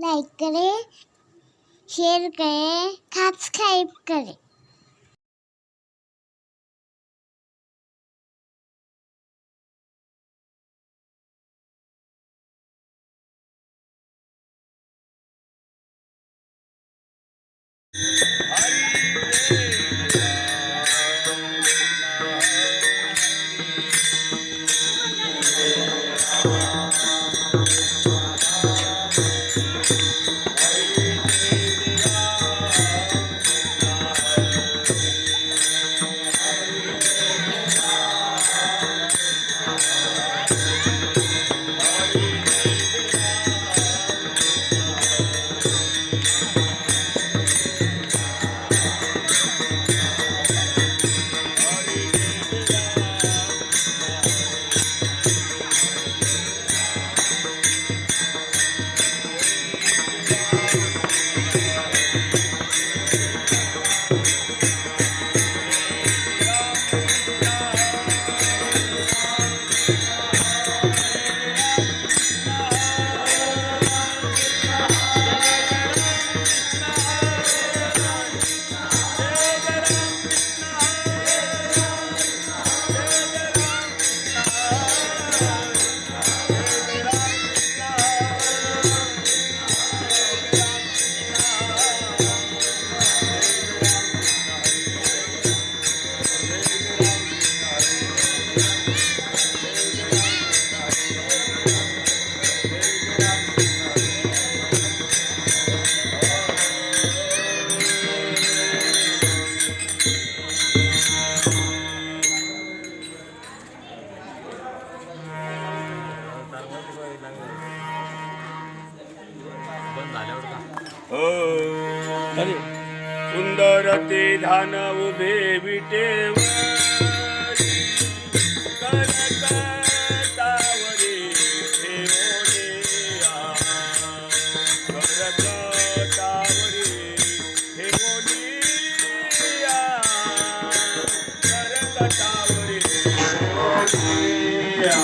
Like करें, share करें, subscribe करें। सुंदर ते धान उभे विटेवरी करकटावरी ठेवोनिया करकटावरी ठेवोनिया करकटावरी ठेवोनिया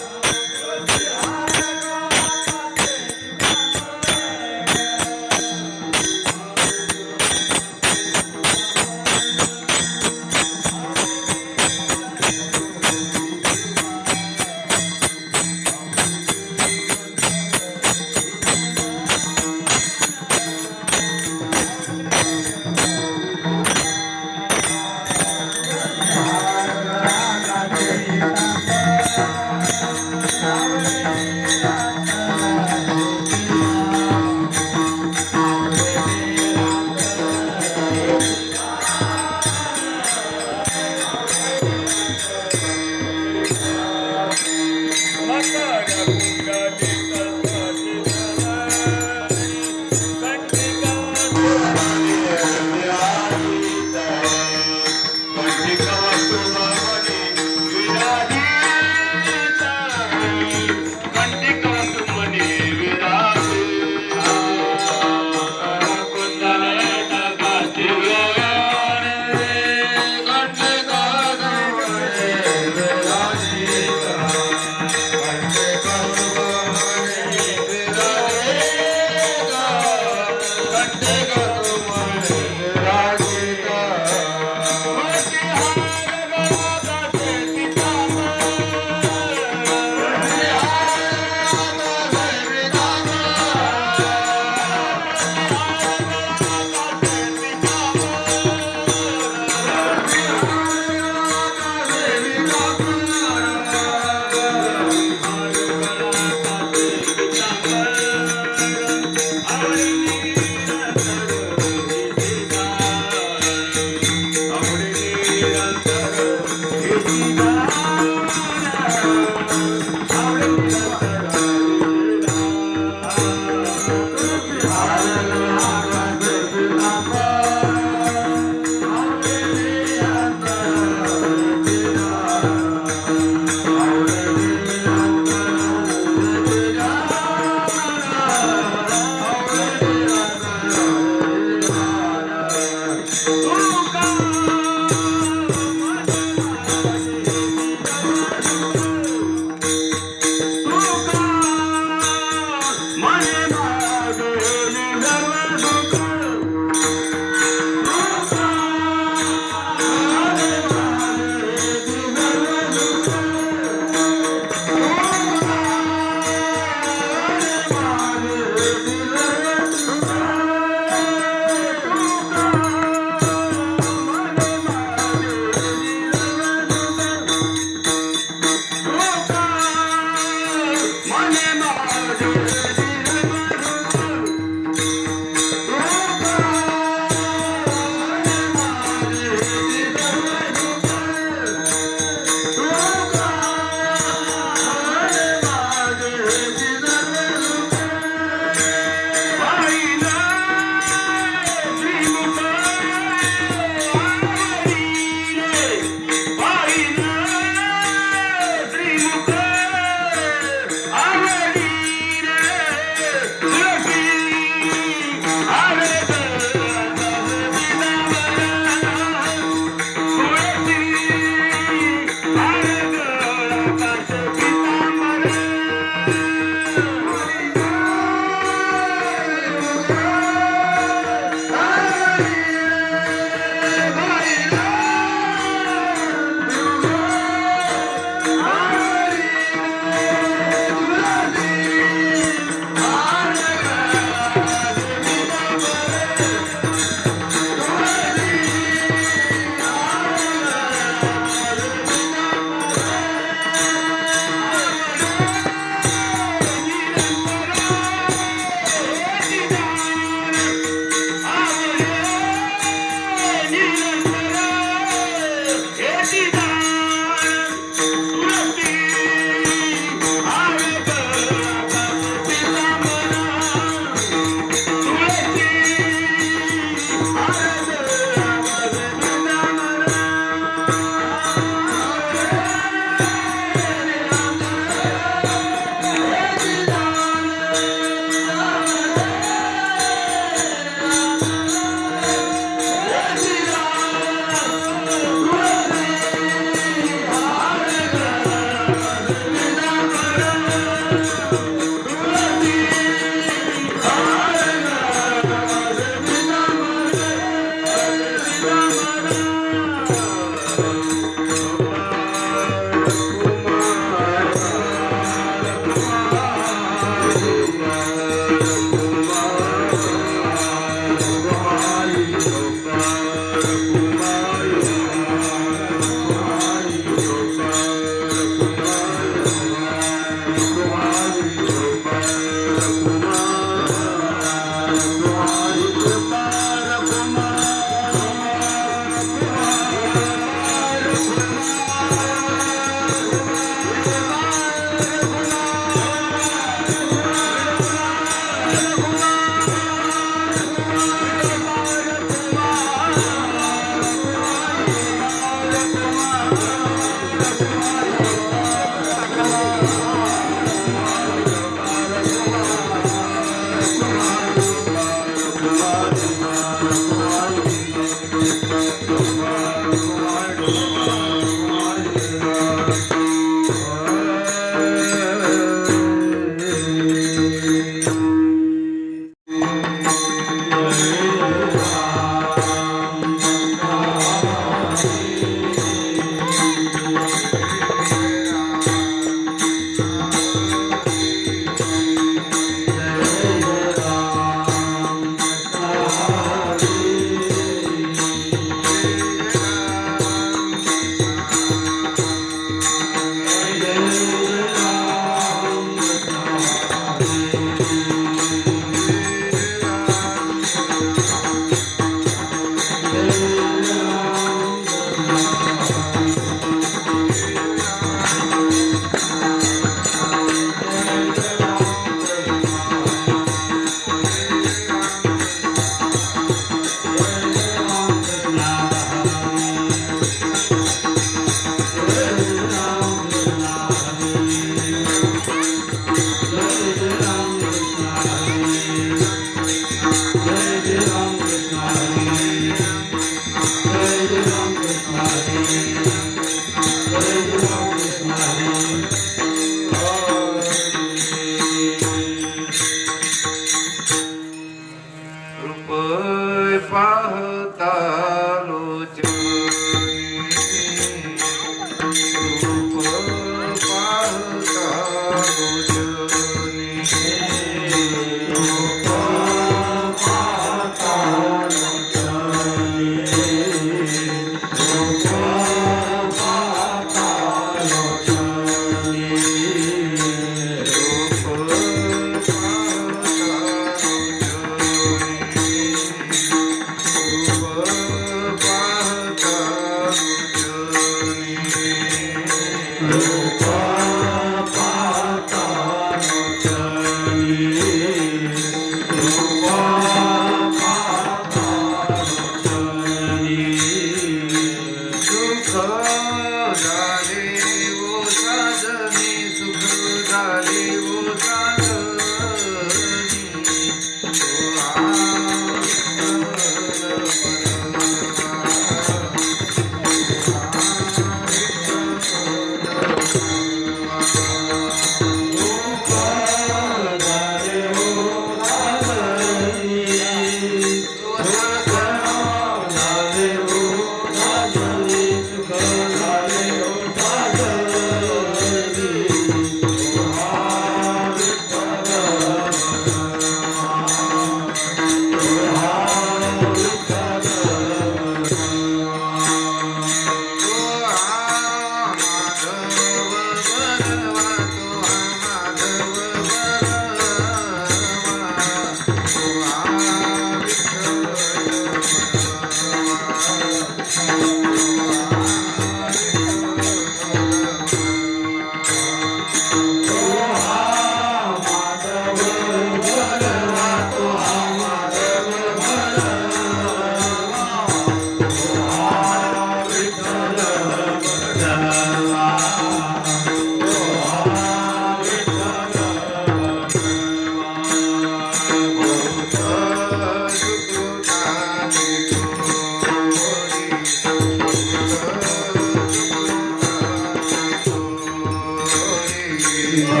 विठ्ठल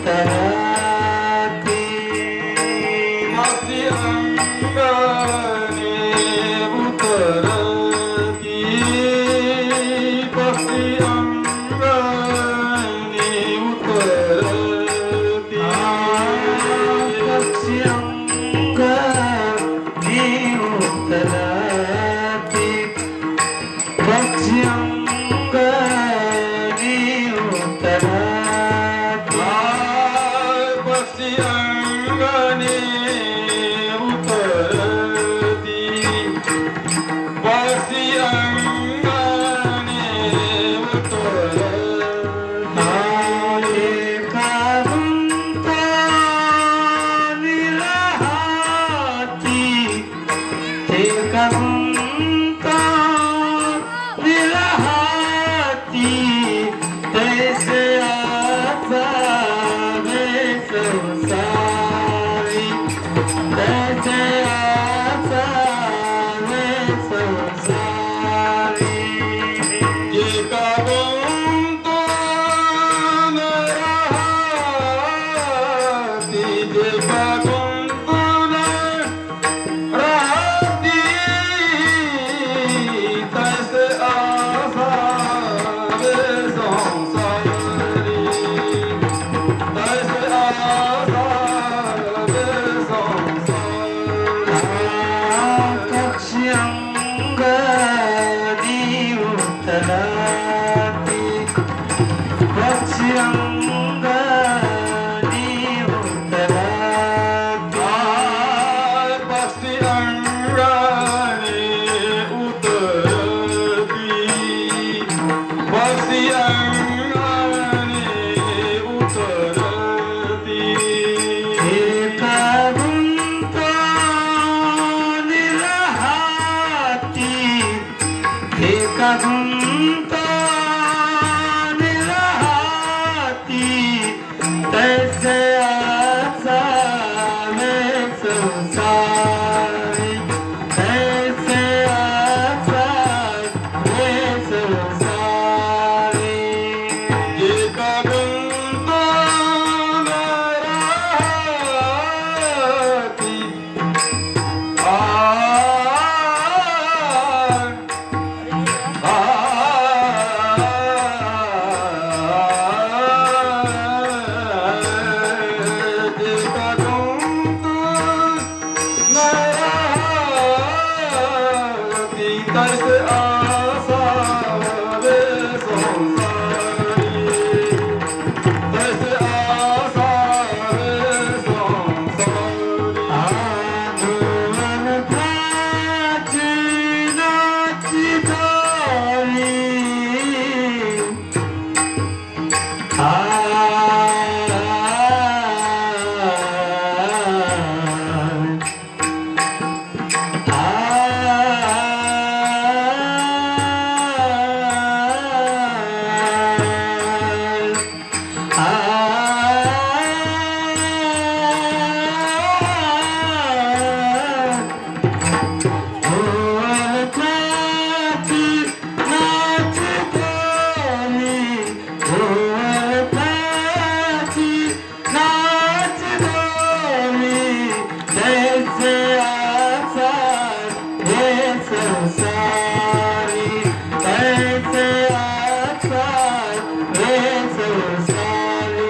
उतरती भक्ती अंगाने उतरती भक्ती अंगाने उतरती भक्ती अंगाने उतरती भक्ती अंगाने उतरती भक्ती अंगाने उतरती भक्ती अंगाने उतरती एका गुंतानी राहती एका गुंतानी राहती तैसे आसावे संसारी तैसे आसावे संसारी एका गुंतानी राहती एका गुंतानी राहती तैसे आसावे संसारी तैसे आसावे संसारी आकाशी अंगानी उतरती पक्षी अंगानी उतरती पक्षी अंगाने उतरती पक्षी अंगाने उतरती एका गुंतानी राहती एका गुंतानी राहती तैसे आसावे संसारी तैसे आसावे संसारी एका गुंतानी राहती तैसे आसावे संसारी तैसे आसावे संसारी आनंद नाची नाची गाई संसारी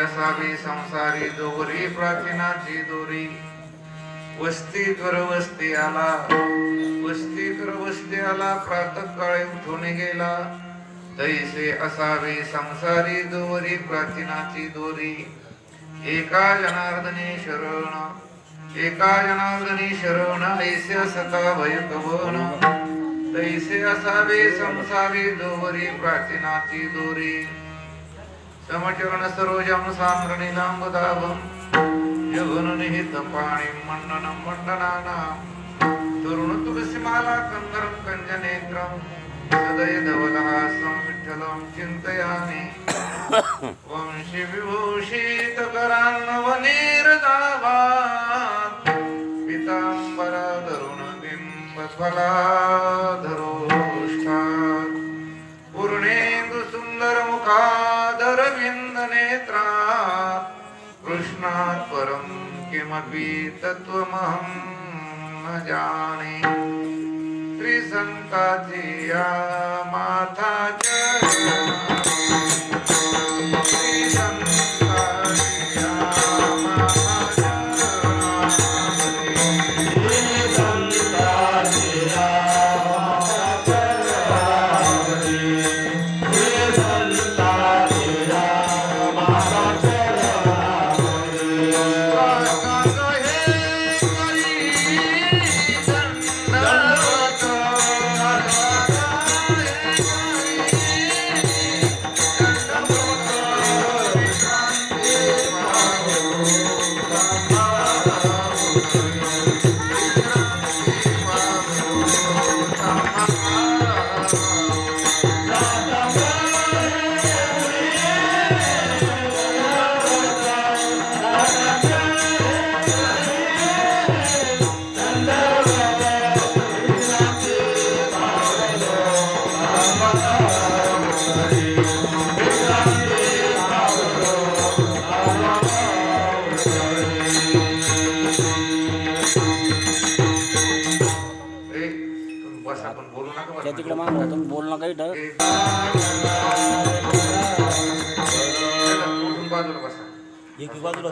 असावी संसारी जोवरी प्राचीनाची दोरी वस्ती कर वस्ती आला प्रातःकाळी उठून गेला तैसे असावी संसारी जोवरी प्राचीनाची दोरी एका जनार्दनी शरण ऐसे सता भय कवन तैसे असावे संसारी जोवरी प्राचीनाची दोरी समचरण सरोजम सांद्रणीलांबदाभम जगन निहित पाणी मंडना तरुण तुलसीमाला कंदरम कंजनेत्रम सदय धवलहासं विठ्ठलं चिंतयामि वंशी विभूषित करान्नवनीरदाभा पीतांबरधरुण बिंबफलाधरोष्ठात् पूर्णेन्दु सुंदर मुखादरविन्द नेत्रा कृष्णात् परं किमपि तत्त्वमहं न जाने त्रिसंताची या माताच्या तिकडे मागं तुम्ही बोल नका इथं. एक बाजूला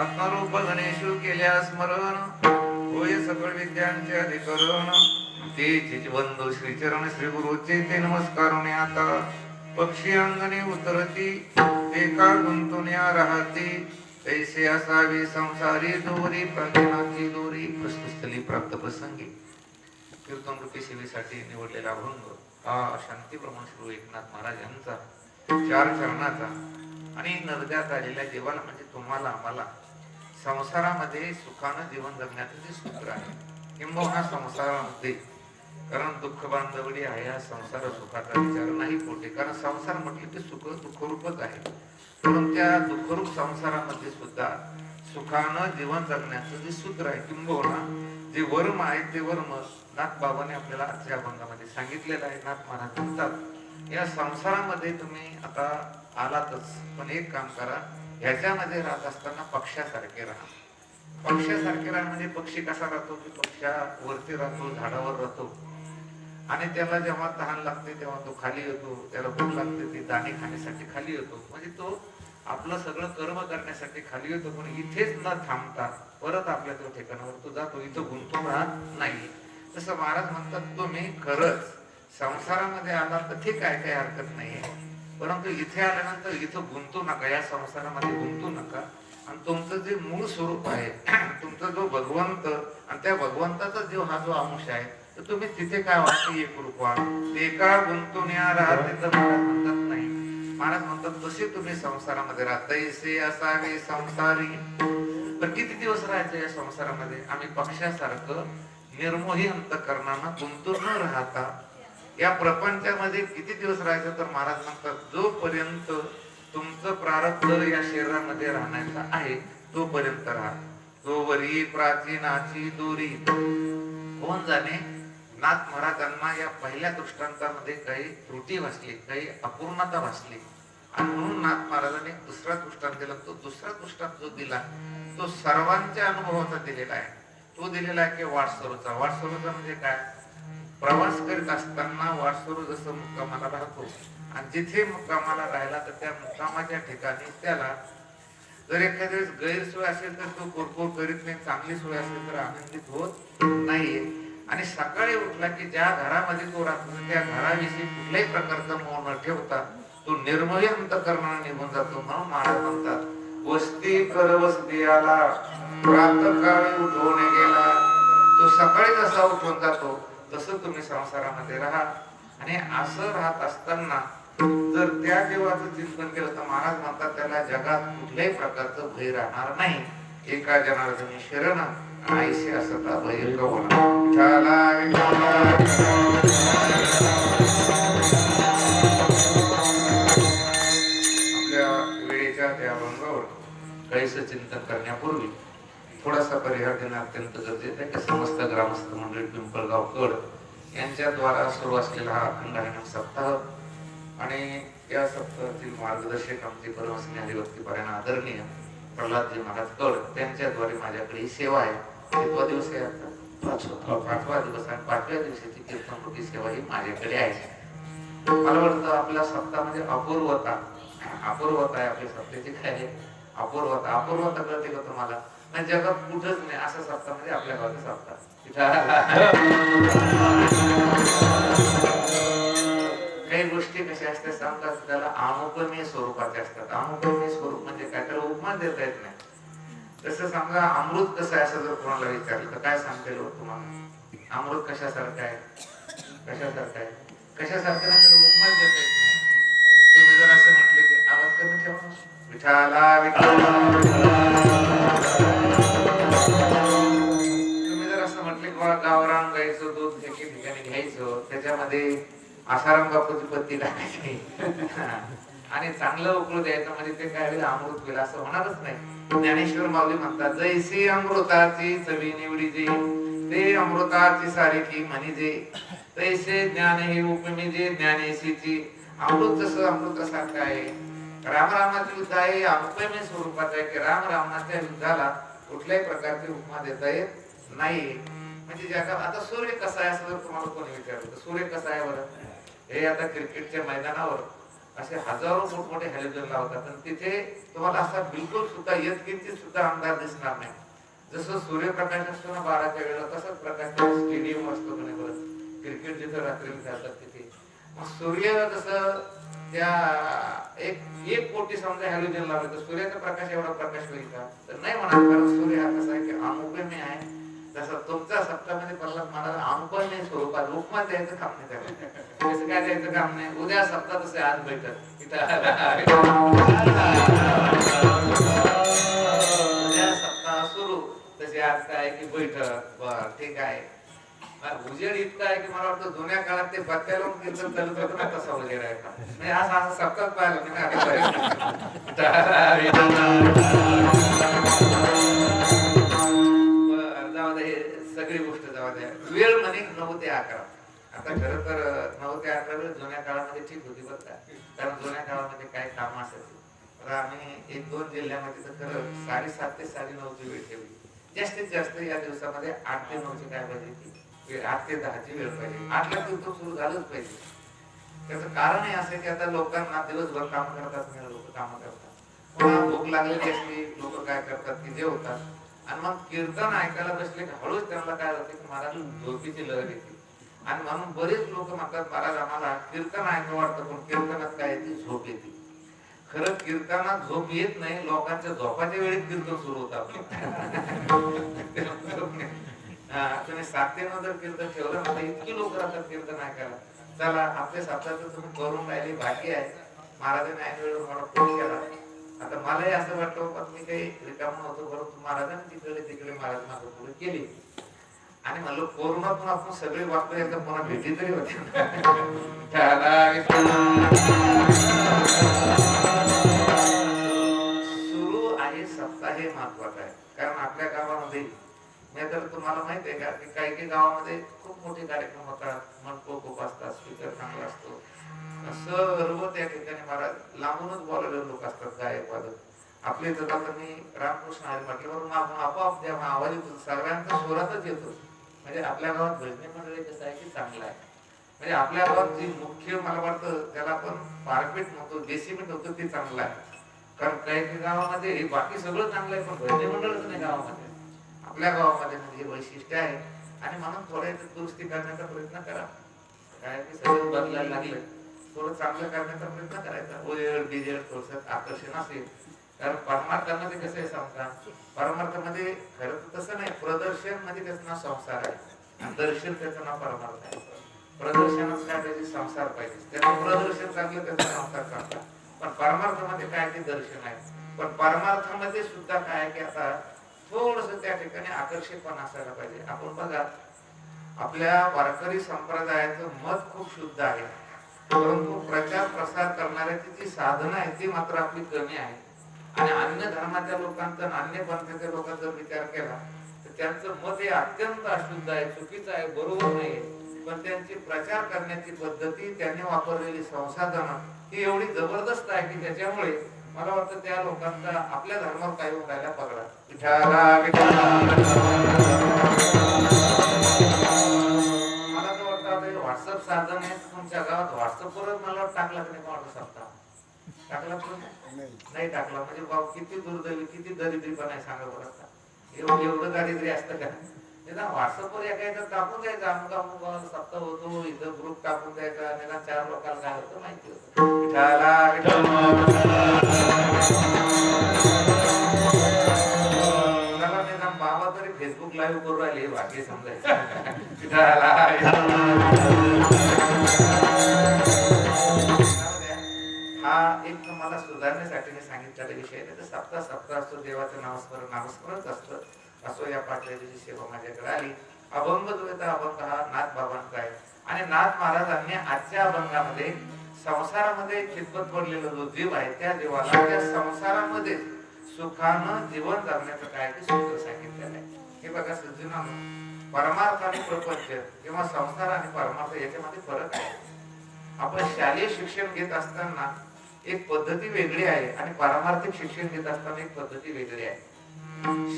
आत्मरूप गणेशू केल्या स्मरण होय सकळ विद्यांचे अधिकरण ते चिजबंधू श्रीचरण श्री गुरुचे ते नमस्कारुने आता पक्षी अंगणी उतरती ते का गुंतुन्या राहती तैसे असावी संसारी दोरी प्राचीनाची दोरी वस्तुस्थली प्राप्त प्रसंगी कीर्तन रूपी सेवेसाठी निवडलेला अभंग हा शांती प्रमाण श्री एकनाथ महाराज यांचा 4 चरणाचा आणि नरद्यात आलेल्या देवाला म्हणजे तुम्हाला आम्हाला संसारामध्ये सुखानं जीवन जगण्याचं जे सूत्र आहे किंबहुना संसारामध्ये कारण दुःख बांधवडी आहे हा संसार सुखाचा विचार नाही पोटे कारण संसार म्हटलं की सुख दुःखरूपच आहे परंतु त्या दुःखरूप संसारामध्ये सुद्धा सुखानं जीवन जगण्याचं जे सूत्र आहे किंबहुना जे वर्म आहे ते वर्म नाथ बाबाने आपल्याला आजच्या अभंगामध्ये सांगितलेलं आहे. नाथ महाराज म्हणतात या संसारामध्ये तुम्ही आता आलातच पण एक काम करा ह्याच्यामध्ये राहत असताना पक्ष्यासारखे राहा. पक्ष्यासारखे राहा म्हणजे पक्षी कसा राहतो की पक्ष्यावरती राहतो झाडावर राहतो आणि त्याला जेव्हा तहान लागते तेव्हा तो खाली येतो त्याला भूक लागते ती दाणे खाण्यासाठी खाली येतो म्हणजे तो आपलं सगळं कर्म करण्यासाठी खाली येतो पण इथेच न थांबता परत आपल्या त्या ठिकाणावर तो जातो इथं गुंतून राहत नाही. तसं महाराज म्हणतात तुम्ही खरंच संसारामध्ये आला तर ठीक आहे काही हरकत नाहीये परंतु इथे आल्यानंतर इथं गुंतू नका या संसारामध्ये गुंतू नका आणि तुमचं जे मूळ स्वरूप आहे तुमचा जो भगवंत आणि त्या भगवंताचा जो हा जो अंश आहे तर तुम्ही तिथे काय वाटते एक रूपा ते का गुंतून या राहते तर महाराज म्हणतात नाही. महाराज म्हणतात तसे तुम्ही संसारामध्ये राहतायसे असावे संसारी तर किती दिवस राहायचं या संसारामध्ये आम्ही पक्षासारखं निर्मोही अंतःकरणानं गुंतून न राहता या प्रपंचामध्ये किती दिवस राहायचं तर महाराज म्हणतात जोपर्यंत तुमचं प्रारब्ध या शरीरामध्ये राहण्याचा आहे तोपर्यंत राहा. तोवरी प्राचीनाची दोरी होऊन जाणे नाथ महाराजांना या पहिल्या दृष्टांतामध्ये काही त्रुटी भासली, काही अपूर्णता भासली आणि म्हणून नाथ महाराजांनी दुसरा दृष्टांत दिला. तो दुसरा दृष्टांत जो दिला तो सर्वांच्या अनुभवाचा दिलेला आहे. तो दिलेला आहे की वाटसरूचा. वाटसरूचा म्हणजे काय? प्रवास करीत असताना वाटसरू जसं मुक्कामाला राहतो आणि जिथे मुक्कामाला राहिला तर त्या मुक्कामाच्या ठिकाणी त्याला जर एखाद्या वेळेस गैरसोय असेल तर तो कुरकुर करीत नाही, चांगली सोय असेल तर आनंदित होत नाहीये. आणि सकाळी उठला की ज्या घरामध्ये तो राहतो त्या घराविषयी कुठल्याही प्रकारचा मोह न ठेवता तो निर्मळ अंतःकरणाने निघून जातो. म्हणून महाराज म्हणतात वस्ती कर वस्ती आला प्रातःकाळी उठवणे गेला. तो सकाळी जसा उठून जातो तसं तुम्ही संसारामध्ये राहा. आणि असं राहत असताना जर त्या देवाचं चिंतन केलं तर महाराज म्हणतात त्याला जगात कुठल्याही प्रकारचं भय राहणार नाही. एका जनार्दनी शरण आईशी असता भय कवना. आपल्या वेळेच्या त्या अभंगावर काहीसं चिंतन करण्यापूर्वी थोडासा परिहार देणं अत्यंत गरजेचं आहे की समस्त ग्रामस्थ मंडळी पिंपळगाव कड यांच्या द्वारा सुरू असलेला हा अखंड हरिनाम सप्ताह आणि या सप्ताहातील मार्गदर्शक आमचे परमस्नेही हरिभक्तीपरायण आदरणीय प्रल्हादजी महाराज कड त्यांच्याद्वारे माझ्याकडे ही सेवा आहे. कितवा दिवस आहे आता? 5वा दिवस आहे. 5व्या दिवसाची कीर्तनरूपी सेवा ही माझ्याकडे आहे. मला वाटतं आपला सप्ताह म्हणजे अपूर्वता आहे आपल्या सप्ताहाची. काय आहे अपूर्वता? अपूर्वता कळते का तुम्हाला? म्हणजे जगात कुठंच नाही असा सप्ताह म्हणजे आपल्या गावाचा सप्ताह. काही गोष्टी कशा असतात सांगतात त्याला अनुपमेय स्वरूपाचे असतात. अनुपमेय स्वरूप म्हणजे काय? त्याला उपमा देता येत नाही. तसं समजा अमृत कसं आहे असं जर कोणाला विचारलं तर काय सांगते लोक तुम्हाला? अमृत कशासारखं आहे? कशासारखं आहे? कशासारखं नाही त्याला उपमा देता येत नाही. तुम्ही जर असं म्हटलं की आवाज कमी ठेवा विठाला तुम्ही जर असं म्हटले की गावरान गायचं दूध एके ठिकाणी घ्यायचं त्याच्यामध्ये आसाराम बापूची पत्ती टाकायची आणि चांगलं उकळू द्यायचं म्हणजे ते काय होईल? अमृत होईल. असं होणारच नाही. ज्ञानेश्वर माऊली म्हणतात जैसी अमृताची चवी निवडीजे ते अमृताची सारिखी म्हणीजे तैसे ज्ञान हे उपमेजे ज्ञानेशीची. अमृत जसं अमृतासारखं आहे. रामरामाचं युद्ध आहे अनुपमेय स्वरूपात आहे की रामरामाच्या युद्धाला कुठल्याही प्रकारची उपमा देता येत नाही. म्हणजे जगात आता सूर्य कसा आहे असं जर तुम्हाला कोणी विचारलं तर सूर्य कसा आहे बरं? हे आता क्रिकेटच्या मैदानावर असे हजारो मोठमोठे हॅलोजन लावतात आणि तिथे तुम्हाला असा बिलकुल सुद्धा यत्किंचित सुद्धा अंधार दिसणार नाही. जसं सूर्यप्रकाश असतो ना 12च्या वेळेला तसंच प्रकाश स्टेडियम असतो म्हणे बरं क्रिकेट जिथं रात्री खेळतात तिथे. मग सूर्य जसं त्या एक कोटी समजा हॅलोजन लावले तर सूर्याचा प्रकाश एवढा प्रकाश होईल का? तर नाही म्हणा. कारण सूर्य हा कसा आहे की अनुपमेय आहे. तसं तुमच्या सप्ताहामध्ये प्रल्हाद महाराज अनुपमेय स्वरूपात उपमा द्यायचं काम नाही त्याला. कसं काय द्यायचं काम नाही. उद्या सप्ताह तसे आज बैठक उद्या सप्ताह सुरू तसे आज काय की बैठक. बर ठीक आहे. उजेड इतका आहे की मला वाटतं जुन्या काळात ते पत्त्या लावून कीर्तन चालत होतं ना तसा उजेड आहे का? म्हणजे असं सप्ताह पाहिलं सगळी गोष्ट जाऊ द्या. वेळ म्हणे 9 ते 11. आता खरं तर 9 ते 11 वेळ जुन्या काळामध्ये ठीक होती बरं का. कारण जुन्या काळामध्ये काय काम असायची. तर आम्ही 1-2 जिल्ह्यामध्ये तर खरं 7:30 ते 9:30ची वेळ ठेवली. जास्तीत जास्त या दिवसामध्ये 8 ते 9ची काय पाहिजे? 8 ते 10ची वेळ पाहिजे. 8ला कीर्तन सुरू झालंच पाहिजे. त्याचं कारण हे असं की आता लोकांना दिवसभर काम करतात. लोक काम करतात. पुन्हा भूक लागलेली असते. लोक काय करतात की जेवतात आणि मग कीर्तन ऐकायला बसले की हळूच त्यांना काय होते की महाराज झोपीची लहर येते. आणि म्हणून बरेच लोक म्हणतात महाराज आम्हाला कीर्तन ऐकावं वाटतं पण कीर्तनात काय येते? झोप येते. खरं कीर्तनात झोप येत नाही. लोकांच्या झोपाच्या वेळेत कीर्तन सुरू होतं. तुम्ही 7 ते 9 जर कीर्तन ठेवलं ना तर इतकी लोक राहतात कीर्तन ऐकायला. चला आपल्या सप्ताहाचं तुम्ही करून राहिले बाकी आहे. महाराजांनी ऐन वेळेवर मला फोन केला. आता मलाही असं वाटतं पण मी काही रिकाम नव्हतो परंतु महाराजांनी तिकडे महाराज माझं पुढे केली आणि म्हणलं कोरोनातून आपण सगळे वाचलो एकदा पुन्हा भेटी तरी होते. सुरू आहे सप्ताह हे महत्वाचं आहे. कारण आपल्या गावामध्ये मी तर तुम्हाला माहित आहे का की काही काही गावामध्ये खूप मोठे कार्यक्रम होतात, मंडप खूप असतात, स्पीकर चांगला असतो, सर्व त्या ठिकाणी महाराज लांबूनच बोलायला लोक असतात, गायक वादक आपले. तर आता मी रामकृष्ण हरी म्हटल्यावर आपोआप त्या आवाज येतो, सगळ्यांचा स्वरातच येतो. म्हणजे आपल्या गावात भजनी मंडळी कसं आहे की चांगलं आहे. म्हणजे आपल्या गावात जी मुख्य मला वाटतं त्याला आपण पारपीट म्हणतो, डेसिमेंट होतो, ते चांगलं आहे. कारण काही काही गावामध्ये बाकी सगळं चांगलं आहे, पण भजनी मंडळच नाही गावामध्ये. आपल्या गावामध्ये म्हणजे हे वैशिष्ट्य आहे. आणि म्हणून थोड्या दुरुस्ती करण्याचा प्रयत्न करा. काय की सगळं बदलायला लागलं, थोडं चांगलं करण्याचा प्रयत्न करायचा. ओएळ डीजेळ थोडस आकर्षण असेल. कारण परमार्थामध्ये कसं आहे सांगता, परमार्थामध्ये खरं तर तसं नाही, प्रदर्शन म्हणजे त्याचं नाव संसार आहे आणि दर्शन त्याचं नाव परमार्थ आहे. प्रदर्शनात काय पाहिजे, संसार पाहिजे. त्याचं प्रदर्शन चांगलं, त्याचा संसार चांगला. पण परमार्थामध्ये काय ते दर्शन आहे. पण परमार्थामध्ये सुद्धा काय आहे की आता थोडस त्या ठिकाणी आकर्षकपणा असायला पाहिजे. आपण बघा, आपल्या वारकरी संप्रदायाचं मत खूप शुद्ध आहे, परंतु प्रचार प्रसार करणाऱ्याची जी साधना आहे ती मात्र आपली कमी आहे. आणि अन्य धर्माच्या लोकांचा, अन्य पंथाच्या लोकांचा विचार केला तर त्यांचं मत हे अत्यंत अशुद्ध आहे, चुकीचं आहे, बरोबर नाही. पण त्यांची प्रचार करण्याची पद्धती, त्यांनी वापरलेली संसाधनं ही एवढी जबरदस्त आहे की त्याच्यामुळे मला वाटतं त्या लोकांचा आपल्या धर्मावर काही होण्याला पगडा. मला तर वाटतं आता व्हॉट्सअप साधन आहे तुमच्या गावात, व्हॉट्सअपवरच मला टाकला की नाही वाटत सप्ताह टाकला पण नाही टाकला म्हणजे बाबा किती दुर्दैवी, किती दरिद्रीपणा आहे सांगा बरं. आता एवढं दारिद्र्य असतं का? व्हॉट्सअपवर एखादा टाकून द्यायचा, अमुक अमुक सप्ताह होतो, इथं ग्रुप टाकून द्यायचा, निदान 4 लोकांना काय होतं माहिती होतं. निदान बाबा तरी फेसबुक लाईव्ह करू राहिले, बाकी समजायचं. हा एक तुम्हाला सुधारण्यासाठी मी सांगितलेला विषय आहे. तर सप्ताह असतो, देवाचं नामस्मरणच असतं. असो या पाठलेली सेवा माझ्याकडे आली. अभंग जो आहे अभंग हा नाथ बाबांचा आहे. आणि नाथ महाराजांनी आजच्या अभंगामध्ये संसारामध्ये चितपत पडलेला जो जीव आहे त्या जीवाला त्या संसारामध्ये सुखानं जीवन जगण्याचं काय ते सूत्र सांगितलेलं आहे. हे बघा सज्जनांनो, परमार्थ आणि प्रपंच किंवा संसार आणि परमार्थ याच्यामध्ये फरक आहे. आपण शालेय शिक्षण घेत असताना एक पद्धती वेगळी आहे आणि पारमार्थिक शिक्षण घेत असताना एक पद्धती वेगळी आहे.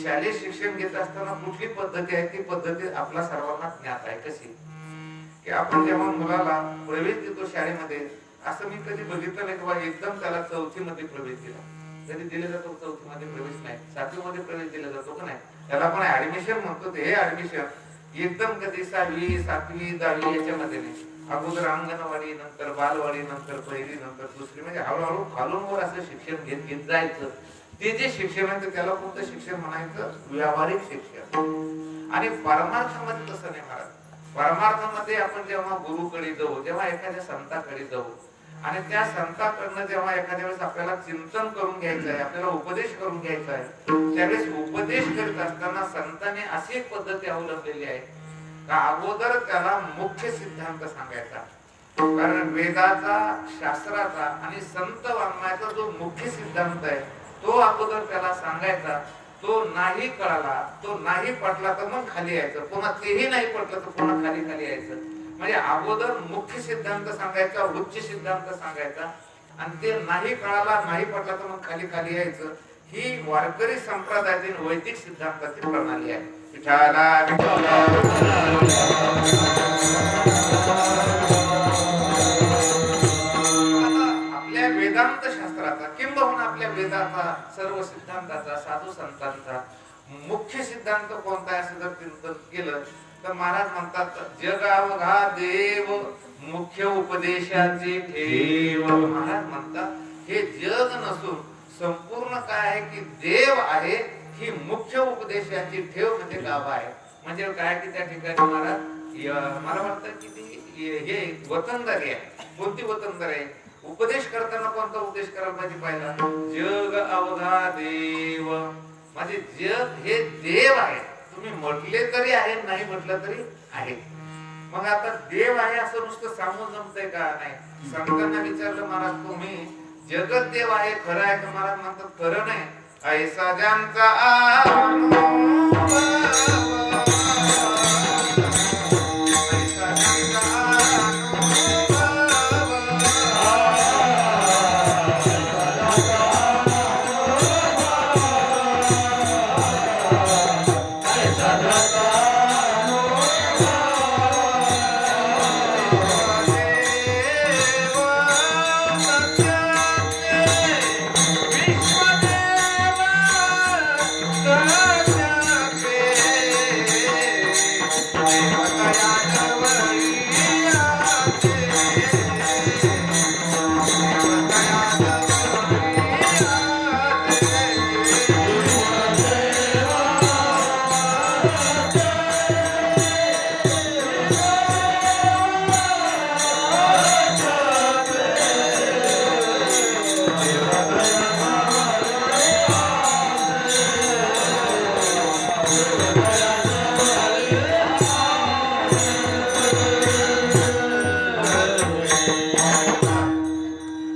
शालेय शिक्षण घेत असताना कुठली पद्धती आहे ती पद्धती आपला सर्वांना ज्ञात आहे. कशी की आपण जेव्हा मुलाला प्रवेश देतो शाळेमध्ये, असं मी कधी बघितलं नाही किंवा एकदम त्याला 4थी मध्ये प्रवेश दिला. कधी दिला जातो 4थी मध्ये प्रवेश नाही, 7वी मध्ये प्रवेश दिला जातो का नाही, त्याला आपण ऍडमिशन म्हणतो. ते हे ऍडमिशन एकदम कधी 6वी 7वी 10वी याच्यामध्ये नाही. अगोदर अंगणवाडी, नंतर बालवाडी, नंतर पहिली, नंतर दुसरी, म्हणजे हळूहळू खालून वर असं शिक्षण घेत घेत जायचं. ते जे शिक्षण आहे त्याला कोणतं शिक्षण म्हणायचं, व्यावहारिक शिक्षण. आणि परमार्थामध्ये तसं नाही महाराज. परमार्थामध्ये आपण जेव्हा गुरुकडे जाऊ, जेव्हा एखाद्या संताकडे जाऊ आणि त्या संताकडनं जेव्हा एखाद्या वेळेस आपल्याला चिंतन करून घ्यायचं आहे, आपल्याला उपदेश करून घ्यायचा आहे, त्यावेळेस उपदेश करीत असताना संतांनी अशी एक पद्धती अवलंबलेली आहे का अगोदर त्याला मुख्य सिद्धांत सांगायचा. कारण वेदाचा, शास्त्राचा आणि संत वाङ्मयाचा जो मुख्य सिद्धांत आहे तो अगोदर त्याला सांगायचा. तो नाही कळाला, तो नाही पटला तर मग खाली यायचं, पुन्हा तेही नाही पटलं तर पुन्हा खाली खाली यायचं. म्हणजे अगोदर मुख्य सिद्धांत सांगायचा, उच्च सिद्धांत सांगायचा, आणि ते नाही कळाला, नाही पटला तर मग खाली खाली यायचं. ही वारकरी संप्रदायातील वैदिक सिद्धांताची प्रणाली आहे. आपल्या वेदांत शास्त्राचा किंबहुना आपल्या वेदाचा, सर्व सिद्धांताचा, साधू संतांचा मुख्य सिद्धांत कोणता आहे असं जर चिंतन केलं तर महाराज म्हणतात, जगावघा देव मुख्य उपदेशाचे ठेव. महाराज म्हणतात हे जग नसून संपूर्ण काय आहे की देव आहे, ही मुख्य उपदेशाची ठेव म्हणजे गाभा आहे. म्हणजे काय की त्या ठिकाणी महाराज मला वाटतं की ती हे वतनदारी आहे. कोणती वतनदारी आहे? उपदेश करताना कोणता उपदेश करायला पाहिजे? पहिला जग अवघा देव, म्हणजे जग हे देव आहे. तुम्ही म्हटले तरी आहे, नाही म्हटलं तरी आहे. मग आता देव आहे असं नुसतं सांगून जमतंय का? नाही. संतांना विचारलं महाराज तुम्ही जगत देव आहे खरं आहे का? महाराज म्हणतात खरं नाही. ऐसा ज्यांचा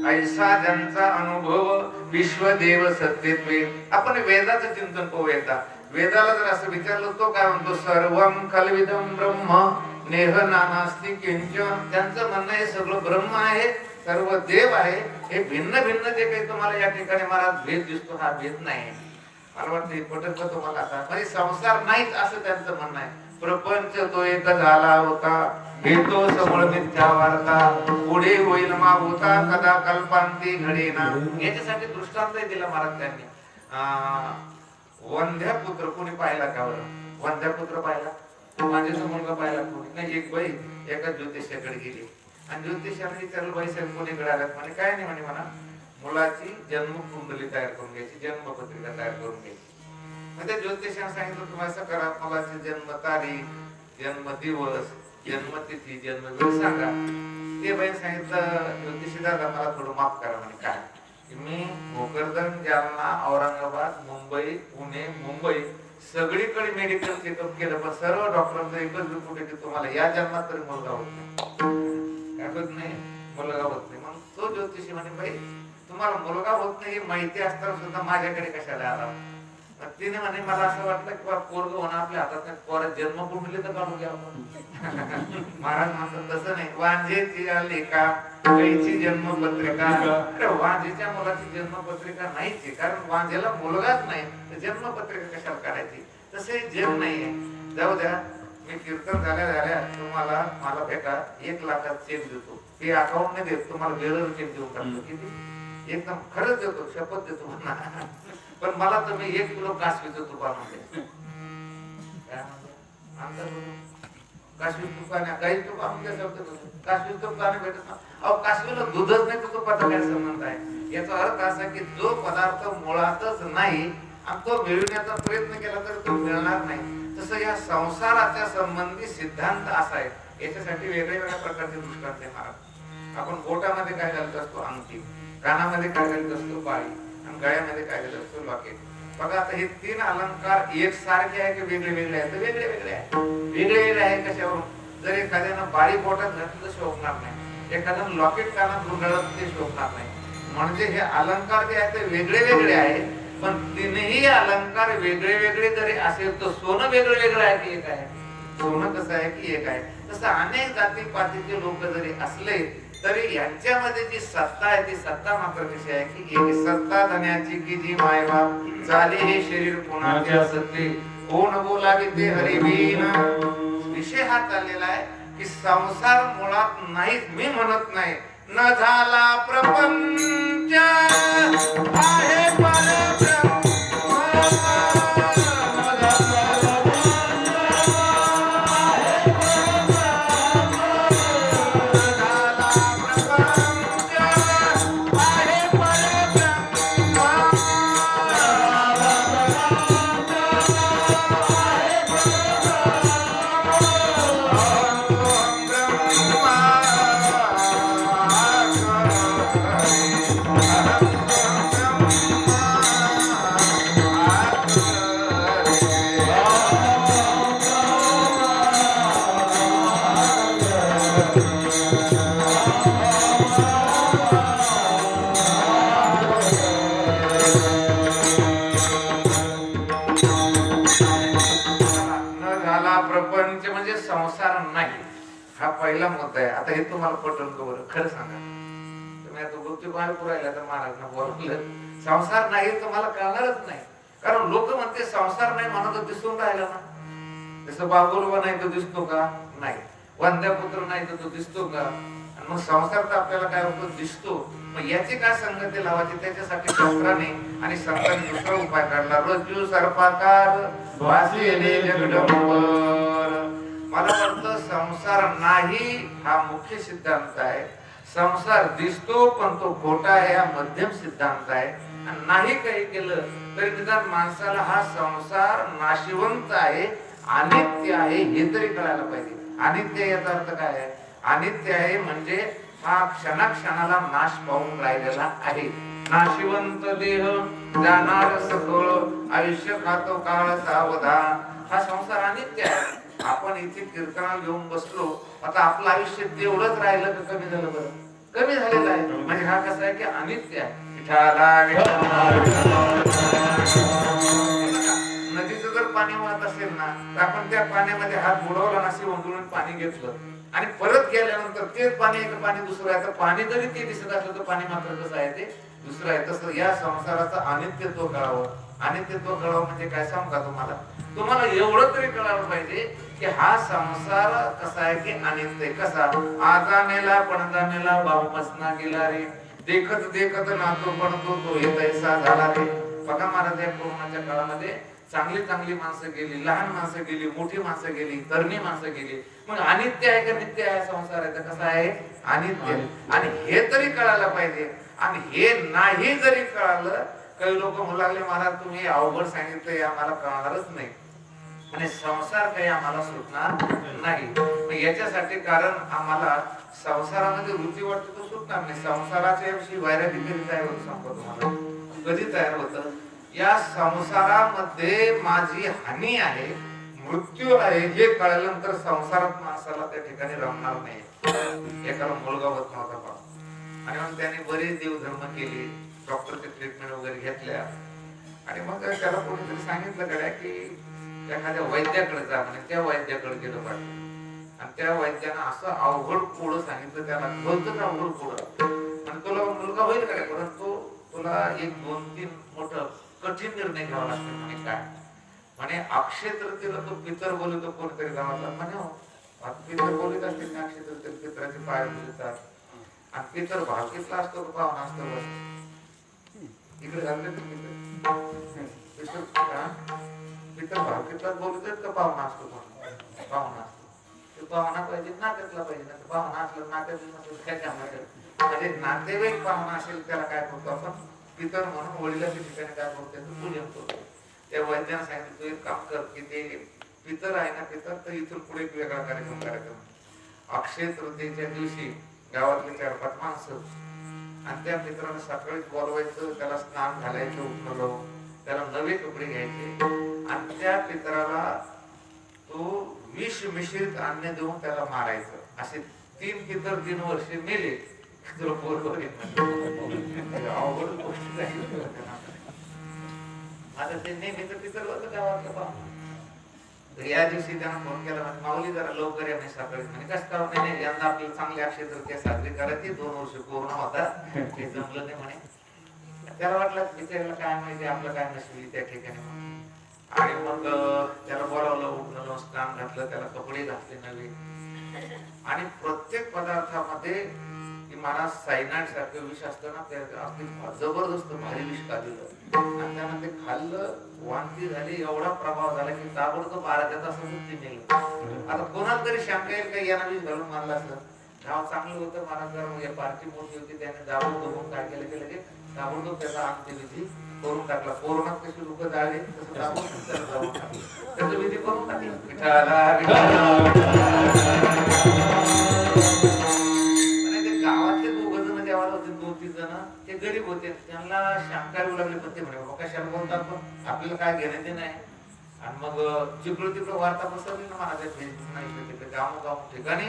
ऐसा ज्यांचा अनुभव विश्वदेव सत्यत्वे. आपण वेदाचं चिंतन पाहू एकदा. वेदाला जर असं विचारलं तो काय म्हणतो, सर्वम खलविदम ब्रह्म नेह नानास्ति किंचन. त्यांचं म्हणणं हे सगळं ब्रह्म आहे, सर्व देव आहे. हे भिन्न भिन्न जे काही तुम्हाला या ठिकाणी मला भेद दिसतो हा भेद नाही. मला वाटतं पटत का तुम्हाला आता, म्हणजे संसार नाहीच असं त्यांचं म्हणणं आहे. प्रपंच तो एक झाला होता, भेटो सबळ मिथ्या वार्ता, पुढे होईल मागोता कदा कल्पांती घडेना. याच्यासाठी दृष्टांत दिला महाराज त्यांनी. वंध्यापुत्र कोणी पाहिला का बरं? वंध्यापुत्र पाहिला? माझ्याचा मुलगा पाहिला कोणी नाही? एक बाई एका ज्योतिषाकडे गेली आणि ज्योतिषाने विचारलं, बाई साहेब कोणीकडे आलात? म्हणे काय नाही, म्हणे मला मुलाची जन्म कुंडली तयार करून घ्यायची, जन्मपत्रिका तयार करून घ्यायची. मग त्या ज्योतिषाने सांगितलं तुम्ही असं करा, मुलाची जन्म तारीख, जन्म दिवस, जन्मतिथी, जन्म वेळ सांगा. ते बाई सांगितलं, ज्योतिषी दादा मला थोडं माफ करा. म्हणे काय? मी भोकरदन, जालना, औरंगाबाद, मुंबई, पुणे, मुंबई सगळीकडे मेडिकल चेकअप केलं, पण सर्व डॉक्टरांचं एकच रिपोर्ट आहे की तुम्हाला या जन्मात तरी मुलगा होत नाही. काय होत नाही? मुलगा होत नाही. मग तो ज्योतिषी म्हणे, बाई तुम्हाला मुलगा होत नाही माहिती असताना सुद्धा माझ्याकडे कशाला आला? तिने म्हणे मला असं वाटलं की पोरग होणं आपल्या हातात नाही, पोरात जन्मभूमीला तर काढून घ्या आपण. महाराज म्हणतात तसं नाही. वांझेची आली का गाईची जन्मपत्रिका? अरे वांझेच्या मुलाची जन्मपत्रिका नाहीच, कारण वांझेला मुलगाच नाही तर जन्मपत्रिका कशाला काढायची? तसे जग नाहीये. जाऊ द्या, मी कीर्तन झाल्या तुम्हाला मला भेटा 1 लाखात चेक देतो. ते अकाउंट नाही देत, तुम्हाला वेळेवर चेक देऊन टाकतो. किती? एकदम खरंच देतो, शपथ देतो म्हणा. पण मला तुम्ही 1 किलो कासवीचं तूप आणून द्या. काय म्हणतो? कासवी तुपाने काही तूप आणून द्या. कासवी तूप का नाही भेटत ना? अहो कासवीला दूधच नाही तर तुपाचा काय संबंध आहे? याचा अर्थ असा की जो पदार्थ मुळातच नाही आणि तो मिळवण्याचा प्रयत्न केला तर तो मिळणार नाही. तसं या संसाराच्या संबंधी सिद्धांत असा आहे. याच्यासाठी वेगवेगळ्या प्रकारचे दृष्टांत आहे महाराज. आपण बोटामध्ये काय घालत असतो? अंगठी. कानामध्ये काय घालत असतो? बाळी. आणि गळ्यामध्ये काय घालत असतो? लॉकेट. बघा आता हे 3 अलंकार एक सारखे आहे की वेगळे वेगळे आहेत? वेगळे वेगळे आहे. वेगळे वेगळे आहे कशावरून? जर एखाद्यानं बाळी बोटात घातलं तर शोभणार नाही, एखाद्यानं लॉकेट कानात गुंडाळलं ते शोभणार नाही. म्हणजे हे अलंकार जे आहेत ते वेगळे वेगळे आहेत. पण तीनही अलंकार वेगळे वेगळे जरी असेल तर सोनं वेगळं वेगळं आहे की एक आहे? सोनं कसं आहे की एक आहे. तसं अनेक जातीपातीचे लोक जरी असले तरी यांच्यामध्ये जी सत्ता आहे ती सत्ता मात्र कशी आहे की एक सत्ता धन्याची की जी मायबाप झाले हे शरीर कोणाचे असते, कोण बोलावे ते हरिबीन. विषय हा चाललेला आहे की संसार मुळात नाहीच. मी म्हणत नाही न झाला प्रपंच आहे परब्रह्म. प्रपंच म्हणजे संसार नाही, हा पहिला मुद्दा आहे. आता हे तुम्हाला पटल का बरं? खरं सांगा. तुम्ही आता गोष्टी बाहेर पुरायला तर महाराजांना बोलवलं संसार नाही तुम्हाला कळणारच नाही. कारण लोक म्हणते संसार नाही म्हणत दिसून राहिला ना. जसं बाबुलवा नाही तो दिसतो का? नाही. वंद्यापुत्र नाही तर तो दिसतो का? आणि मग संसार तर आपल्याला काय होतो? दिसतो. मग याची काय संगती लावायची? त्याच्यासाठी शास्त्राने आणि संतांनी दुसरा उपाय काढला. रज्जू सर्पाकार वासिले जगदंबर. मला वाटतं संसार नाही हा मुख्य सिद्धांत आहे. संसार दिसतो पण तो खोटा आहे हा मध्यम सिद्धांत आहे. आणि नाही काही केलं तरी निदान माणसाला हा संसार नाशिवंत आहे, अनित्य आहे हे तरी कळायला पाहिजे. अनित्य याचा अर्थ काय आहे? अनित्य आहे म्हणजे हा क्षणाक्षणाला नाश पावून राहिलेला आहे. नाशिवंत देह जाणार सकळ आयुष्य खातो काळ सावधान. हा संसार अनित्य आहे. आपण इथे कीर्तनाला घेऊन बसलो, आता आपलं आयुष्य तेवढंच राहिलं का कमी झालं? बरं कमी झालेलं आहे. म्हणजे हा कसा आहे की अनित्य आहे. नदीचं जर पाणी वाहत असेल ना, तर आपण त्या पाण्यामध्ये हात बुडवला नसे ओंडून पाणी घेतलं आणि परत गेल्यानंतर तेच पाणी एक पाणी दुसरं आहे, तर पाणी जरी ते दिसत असलं तर पाणी मात्र कसं आहे ते दुसरं आहे. तसं या संसाराचं अनित्यत्व कळावं. अनित्यत्व कळावं म्हणजे काय सांगू का तुम्हाला एवढं तरी कळावं पाहिजे की हा संसार कसा आहे की अनित्य. कसा आजानेला पणजानेला भाव मसना गेला रे, देखत देखत नातो पणतो तो येतैसा झाला रे. बघा महाराज, या कोरोनाच्या काळामध्ये चांगली माणसं गेली, लहान माणसं गेली, मोठी माणसं गेली, तरणी माणसं गेली. मग अनित्य आहे का नित्य आहे संसार आहे? तर कसा आहे? अनित्य. आणि हे तरी कळायला पाहिजे. आणि हे नाही जरी कळालं, काही लोक म्हणू लागले महाराज तुम्ही अवघड सांगितलंय, आम्हाला कळणारच नाही आणि संसार काही आम्हाला सुटणार नाही. याच्यासाठी कारण आम्हाला संसारामध्ये रुची वाटते तो सुटणार नाही. संसाराच्या विषयी वैराग्य कधी तयार होत सांगतो तुम्हाला. कधी तयार होतं? या संसारामध्ये माझी हानी आहे, मृत्यू आहे हे कळल्यानंतर संसारात माणसाला त्या ठिकाणी रमणार नाही. एकाला मुलगा होत नव्हता पहा, आणि मग त्याने बरेच देवधर्म केले, डॉक्टरचे ट्रीटमेंट वगैरे घेतल्या, आणि मग त्याला कोणीतरी सांगितलं गड्या की एखाद्या वैद्याकडे जा म्हणे. त्या वैद्याकडे गेलं पाहिजे आणि त्या वैद्यानं असं अवघड कोड सांगितलं त्याला, बोलतच अवघड कोड, आणि तुला मुलगा होईल का? परंतु तुला 1-2-3 मोठं कठीण निर्णय घ्यावा लागतो म्हणे. काय म्हणे? अक्षय तृतीयेला तो पितर बोलतो कोणतरी गावाला म्हणे, पितर बोलत असतील ना अक्षय तृतीयेला पितराचे पाय बोलतात, आणि पितर भावकीतला असतो का पाहुणा असतो? बस इकडे घालले पितर भावकीतलाच बोलतोय का पाहुणा असतो? पाहुणा असतो. पाहुणा पाहिजे नात्यातला पाहिजे ना. पाहुणा असलं नात्यातलं नसेल काय कामाचं? म्हणजे नातेवाईक पाहुणा असेल त्याला काय करतो आपण? पितर म्हणून वडिलांच्या ठिकाणी काय करतो? पूजन करतो. त्या वैद्याने सांगितलं तू एक काम कर की ते पितर आहे ना, पितर तर इथून पुढे एक वेगळा कार्यक्रम. अक्षय तृतीयेच्या दिवशी गावातले 4-5 माणसं आणि त्या पितराला सकाळीच बोलवायचं, त्याला स्नान घालायचं उठवलं, त्याला नवे कपडे घ्यायचे आणि त्या पितराला तो विष मिश्रित अन्न देऊन त्याला मारायचं. असे 3 पितर 3 वर्ष मेले. तुला बरोबर अवघड गोष्ट झाली. आता ते नेहमीच पितर होतं गावातलं पाहुणा. या दिवशी त्यानं फोन केला म्हणजे माऊली जरा लवकर या. सकाळी म्हणजे कसं करावं नाही, यंदा आपल्याला चांगली अक्षय तृतीया साजरी करायची, 2 वर्ष कोरोना होता ते जमलं नाही म्हणे. त्याला वाटलं बिचाऱ्याला काय माहिती आपलं काय नसली त्या ठिकाणी. आणि मग त्याला बोलावलं, उठवलं, स्नान घातलं, त्याला कपडे घातले नवे, आणि प्रत्येक पदार्थामध्ये महाराज सायनाइड सारखं विष असतं ना, ते जबरदस्त भारी विष काढलेलं, आणि त्यानं ते खाल्लं, वांती झाली, एवढा प्रभाव झाला की ताबडतोब 12 तासातच ते मेलं. आता कोणाला तरी शंका येईल का यानं विष घालून मारला असं? गाव चांगलं होतं महाराज, पार्टी मोठी होती, त्याने दाबून धरून काय केलं की लगेच ताबडतोब त्याचा अंत्यविधी करून टाकला. कोरोनात कशी लोक जाळे तसं दाबून त्याचा विधी करून टाकला. गावातले 2 जण देवाला होते, 2-3 जण ते गरीब होते, त्यांना शंका येऊ लागली. पण ते म्हणे बाबा कशाला बोलतात, पण आपल्याला काय घेणं ते नाही. आणि मग जिकडं तिकडं वार्ता पसरली ना माझ्या फेसबुक नाही तिकडे गावोगाव ठिकाणी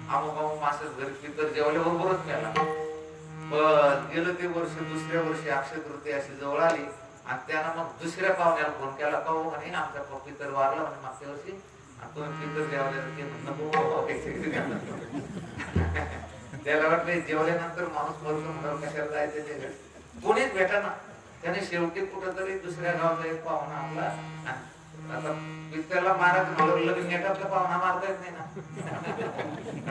आमोगाव मासेच घरी पितर जेवल्याबरोबरच मिळाला. पण गेलं ते वर्ष, दुसऱ्या वर्षी अक्षय तृतीया अशी जवळ आली आणि त्यानं मग दुसऱ्या पाहुण्याला फोन केला, का हो म्हणे आमचा पितर वारला म्हणे मागच्या वर्षी, आणि तुम्ही पितर जेवल्या त्याला वाटलं जेवल्यानंतर माणूस मरतो म्हणून कशाला जायचं ते कोणीच भेटा ना. त्याने शेवटी कुठंतरी दुसऱ्या गावचा एक पाहुणा आपला, आता पितरला मारायचं म्हणलं लगेच नेटातला पाहुणा मारता येत नाही ना.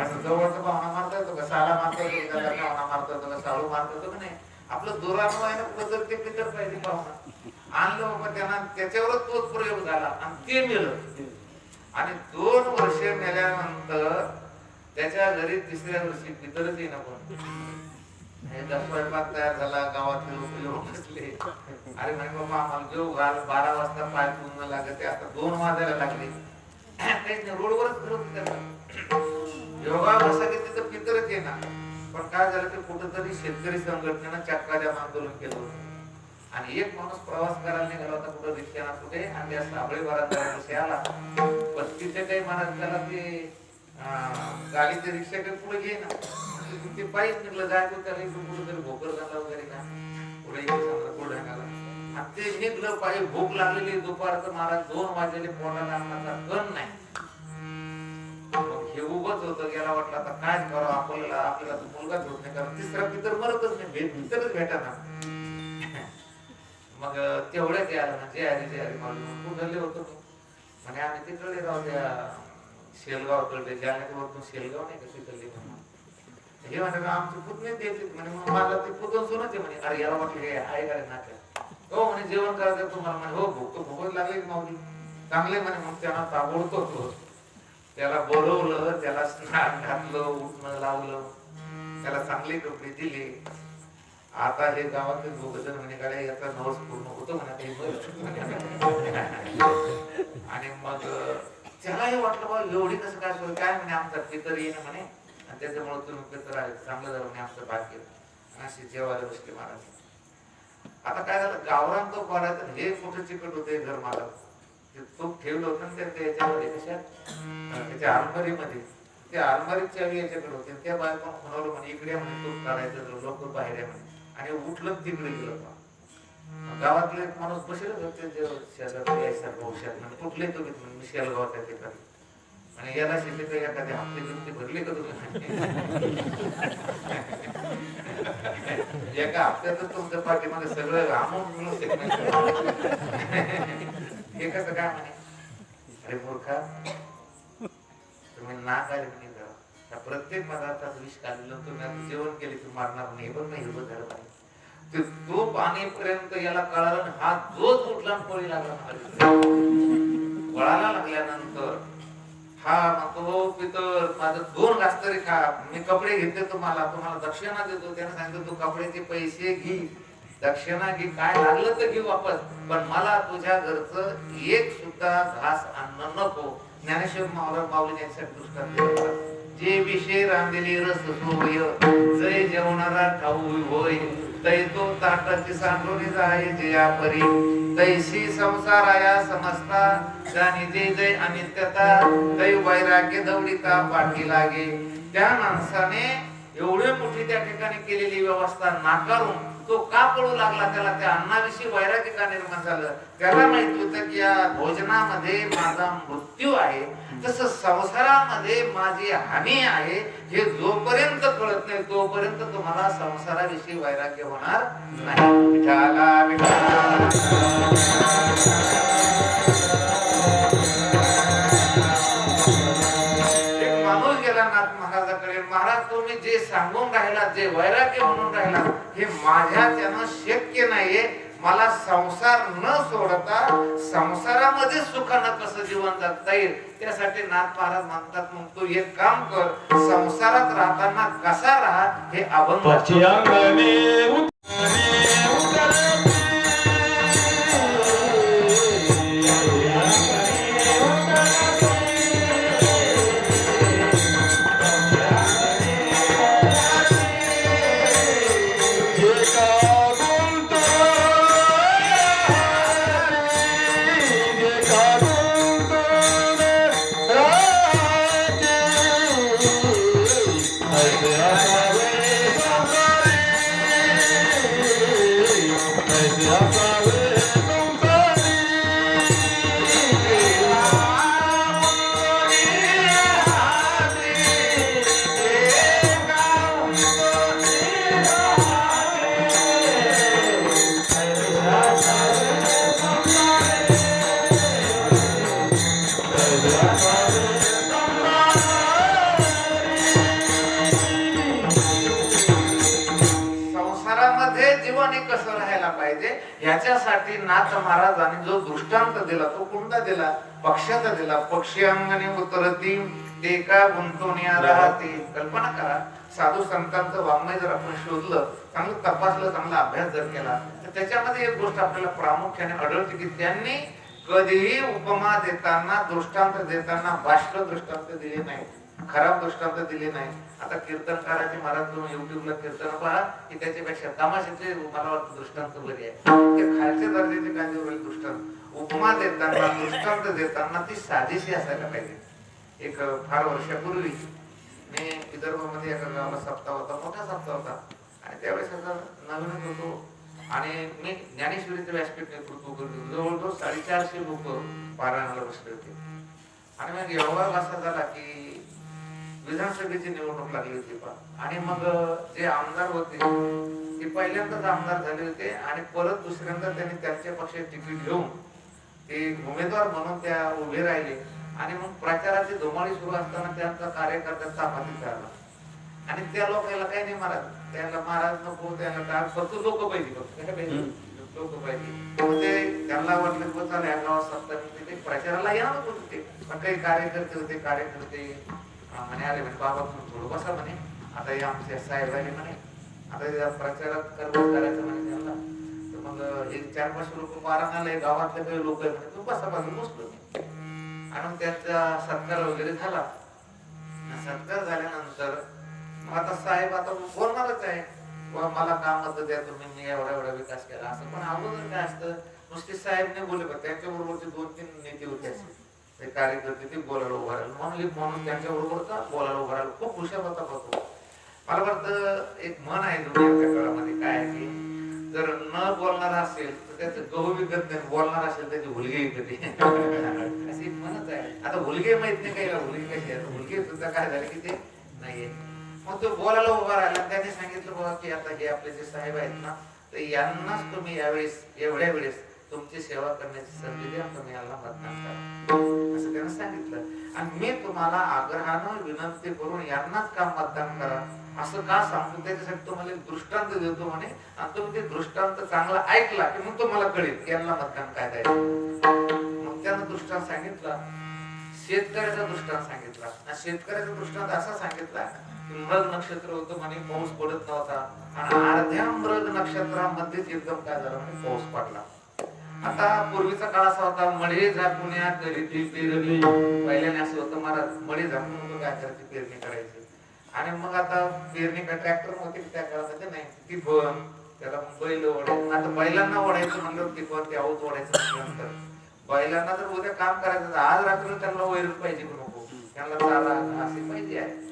असं जवळचा पाहुणा मारता येतो का? साला मारता येतो का? पाहुणा मारता येतो का? साळू मारता येतो का? नाही. आपलं दुरानु आहे ना, कुठं तर ते पितर पाहिजे पाहुणा आणलं बाबा, त्यांना त्याच्यावरच तोच प्रयोग झाला आणि ते मेलं. आणि 2 वर्ष मेल्यानंतर त्याच्या घरी 3ऱ्या वर्षी पितरच येईना. कोण स्वयंपाक तयार झाला, गावातले लोक येऊन बसले. अरे म्हणे बाबा आम्हाला जेव घाल, 12 वाजता पाय पूर्ण लागते, आता 2 वाजायला लागले. रोडवरच फिरत त्याला योगा बसा की तिथं पितरच येणार. पण काय झालं की कुठंतरी शेतकरी संघटनेनं चक्काजाम आंदोलन केलं होतं आणि एक माणूस प्रवास करायला निघाला होता कुठं रिक्षाना कुठे आणि त्या साबळे बरात आला पण तिथे काही महाराज त्याला ते गाडीचे रिक्षा काही पुढे घे ना ते पायीच निघलं जायचं त्याला इकडून कुठेतरी भोकर झाला वगैरे का पुढे समजा बुलढाण्याला आणि ते निघलं पायी भूक लागलेली दुपारचं महाराज 2 वाजलेले पोटाला अन्नाचा कण नाही हे उभंच होतं गेला वाटलं आता काय करावं आपल्याला तो मुलगाच होत नाही कारण तिसरा पितर मरतच नाही पितरच भेटाना मग तेवढ्याच यायला ना जे आली मालूम कुठले होतो म्हणजे आम्ही तिकडे राहू त्या शेलगावकडे जाण्यावरतून शेलगाव नाही का तिकडले हे म्हणजे आमचे पुतणे द्यायचे म्हणे मग मला ते पुतण सुनच म्हणे अरे याला म्हटलं हे आहे का नाट्य हो म्हणे जेवण करायचं तुम्हाला म्हणे हो भूक लागली माऊली चांगले म्हणे मग त्यांना ताबडतोब त्याला बोलवलं त्याला स्नान घातलं उठणं लावलं त्याला चांगले कपडे दिले आता हे गावातले दोघजण म्हणे गाड्या याचा नवस पूर्ण होतो म्हणा आणि मग त्यालाही वाटलं बा एवढी कसं काय सोय काय म्हणे आमचा पितर येईन म्हणे आणि त्याच्यामुळे तुम्ही पितर आहे चांगलं झालं म्हणे आमचं भाग्य अशी जेवायला बसले महाराज आता काय झालं गावरान तो पाडायचं हे कुठे चिकट होते घर मालक ते तूप ठेवलं होतं त्याच्यामध्ये कशात त्याच्या अलमारीमध्ये त्या अलमारीच्या याच्याकडे होते त्या बायको म्हणावलं म्हणे इकडे म्हणे तूप काढायचं लोक बाहेर आहे म्हणे आणि उठलं तिकडे गेलं गावातले एक माणूस बसेल होते कुठले तुम्ही मी शेलगावात आहे तिकडे आणि याला शेती काही एखादी हप्ते बिप्ते भरले का तुम्ही एका हप्त्यातच तुमच्या पाठीमध्ये सगळं अमाऊंट मिळून हे कसं काय म्हणे अरे मूर्खा तुम्ही नाक आले म्हणे करा प्रत्येक पदार्थात विष काढलेलं तुम्ही आता जेवण केले तुम्ही मारणार नाही पण नाही हिरवं झालं पाहिजे तो पाणीपर्यंत याला कळाला हा जोच उठला पळी लागला वळाला लागल्यानंतर हा म्हणतो पितर माझं 2 घास तरी खा मी कपडे घेते तुम्हाला दक्षिणा देतो त्याने सांगितलं तू कपड्याचे पैसे घे दक्षिणा घे काय लागलं तर घे वापस पण मला तुझ्या घरचं एक सुद्धा घास अन्न नको ज्ञानेश्वर माऊली यासाठी दृष्टांत जे विषय रांधलेली रस सोय जय जेवणारा ठाऊ होय तै तो ताटाची सांडोनी जाय जया परी तैसी संसाराया समजता जाणी जे जय अनित्यता तै वैराग्य दौडिता पाठी लागे त्या माणसाने एवढी मोठी त्या ठिकाणी केलेली व्यवस्था नाकारून तो का पळू लागला त्याला त्या अन्नाविषयी वैराग्य का निर्माण झालं त्याला माहित होतं की या भोजनामध्ये माझा मृत्यू आहे तसं संसारामध्ये माझी हानी आहे हे जोपर्यंत कळत नाही तोपर्यंत तुम्हाला संसाराविषयी वैराग्य होणार नाही विठाला विठाला महाराज तुम्ही जे सांगून राहिला जे वैराग्य म्हणून राहिला हे माझ्या त्यानं शक्य नाहीये मला संसार न सोडता संसारामध्ये सुखानं कसं जीवन जगता येईल त्यासाठी नाथ महाराज म्हणतात मग तू एक काम कर संसारात राहताना कसा राहा हे अभंग ह्याच्यासाठी नाथ महाराजांनी जो दृष्टांत दिला तो कोणता दिला पक्षाचा दिला पक्षी अंगणे उतरती ते का गुंतवण्या राहते कल्पना करा साधू संतांचं वाङ्मय जर आपण शोधलं चांगलं तपासलं चांगला अभ्यास जर केला तर त्याच्यामध्ये एक गोष्ट आपल्याला प्रामुख्याने आढळते की त्यांनी कधीही उपमा देताना दृष्टांत देताना बाष्प दृष्टांत दिले नाही खराब दृष्टांत दिले नाही. आता कीर्तनकाराचे महाराज तुम्ही युट्यूबला कीर्तन पहा की त्याच्यापेक्षा तमाशाचे मला वाटतं दृष्टांत बरे आहे. ते खालच्या दर्जाचे काय उरले दृष्टांत उपमा देताना दृष्टांत देताना ती साजेशी असायला पाहिजे. एक फार वर्षापूर्वी मी विदर्भामध्ये एका गावाला सप्ताह होता, मोठा सप्ताह होता आणि त्यावेळेस आता नवीनच होतो आणि मी ज्ञानेश्वरीचं व्यासपीठ नेतृत्व करतो. जवळजवळ 450 लोक पारायणाला बसले होते आणि मग व्यवहार असा झाला की विधानसभेची निवडणूक लागली होती आणि मग जे आमदार होते ते पहिल्यांदाच आमदार झाले होते आणि परत दुसऱ्यांदा त्यांनी त्यांच्या पक्षात तिकीट घेऊन ते उमेदवार म्हणून त्या उभे राहिले आणि मग प्रचाराची धुमाळी सुरू असताना त्यांचा कार्यकर्त्यांचा अपमानित झाला आणि त्या लोकांना काही नाही महाराज, त्याला महाराज नको, त्याला काय फक्त लोक पाहिजे, फक्त लोक पाहिजे. ते त्यांना वाटलं की चालेल या गावात सत्ता ते प्रचाराला येणार होते पण काही कार्यकर्ते होते. कार्यकर्ते म्हणे आले म्हणे बाबा तुम्ही थोडं बसा म्हणे, आता हे आमचे साहेब आले म्हणे, आता प्रचारात करायचं म्हणे त्यांना. तर मग एक 400-500 लोक पारायणाला गावातले काही लोक आहे म्हणे, तुम्ही बसा बाजू बसलो आणि त्यांचा सत्कार वगैरे झाला. सत्कार झाल्यानंतर मग आता साहेब आता बोलणारच आहे, मला काम मत द्या तुम्ही, मी एवढा एवढा विकास केला असं. पण अगोदर काय असतं, नुसते साहेब नाही बोलले पण त्यांच्या बरोबरचे 2-3 नेते होते असे ते कार्यकर्ते, ते बोलायला उभा राहिले म्हणून त्यांच्या बरोबरचा बोलायला उभा राहिला. खूप हुशार होता होतो. मला वाटतं एक म्हण आहे दुनियाच्या काळामध्ये काय आहे की जर न बोलणारा असेल तर त्याचं गहू विकत नाही, बोलणार असेल त्याची हुलगे विकते अशी एक म्हणच आहे. आता हुलगे माहित नाही काही हुलगे कशी आहे, हुलगे सुद्धा काय झाले की ते नाहीये. मग तो बोलायला उभा राहिला, त्याने सांगितलं बाबा की आता हे आपले जे साहेब आहेत ना तर यांनाच तुम्ही यावेळेस एवढ्या वेळेस तुमची सेवा करण्याची संधी द्या, तुम्ही यांना मतदान करा असं त्यानं सांगितलं. आणि मी तुम्हाला आग्रहानं विनंती करून यांनाच का मतदान करा असं का सांगतो, त्याच्यासाठी तुम्हाला एक दृष्टांत देतो म्हणे आणि तुम्ही ते दृष्टांत चांगला ऐकला की मग तुम्हाला कळेल की यांना मतदान काय द्यायचं. मग त्यानं दृष्टांत सांगितला, शेतकऱ्याचा दृष्टांत सांगितला. शेतकऱ्याचा दृष्टांत असा सांगितला की मृग नक्षत्र होतं म्हणे, पाऊस पडत नव्हता आणि अर्ध्या मृग नक्षत्रामध्येच एकदम काय झालं म्हणजे पाऊस पडला. आता पूर्वीचा काळ असा होता, मळे झाकुन्या करीती पेरणी. पहिल्याने असं होतं महाराज, मळे झाकून काय करायची पेरणी करायची. आणि मग आता पेरणी काय ट्रॅक्टर होते त्या काळामध्ये नाही, ती पण त्याला बैल ओढायचं. आता बैलांना ओढायचं म्हणलं ती पण ते आऊत ओढायचं म्हटल्यानंतर बैलांना जर उद्या काम करायचं आज रात्री त्यांना वैरण पाहिजे की नको, त्यांना चारा असे पाहिजे आहे.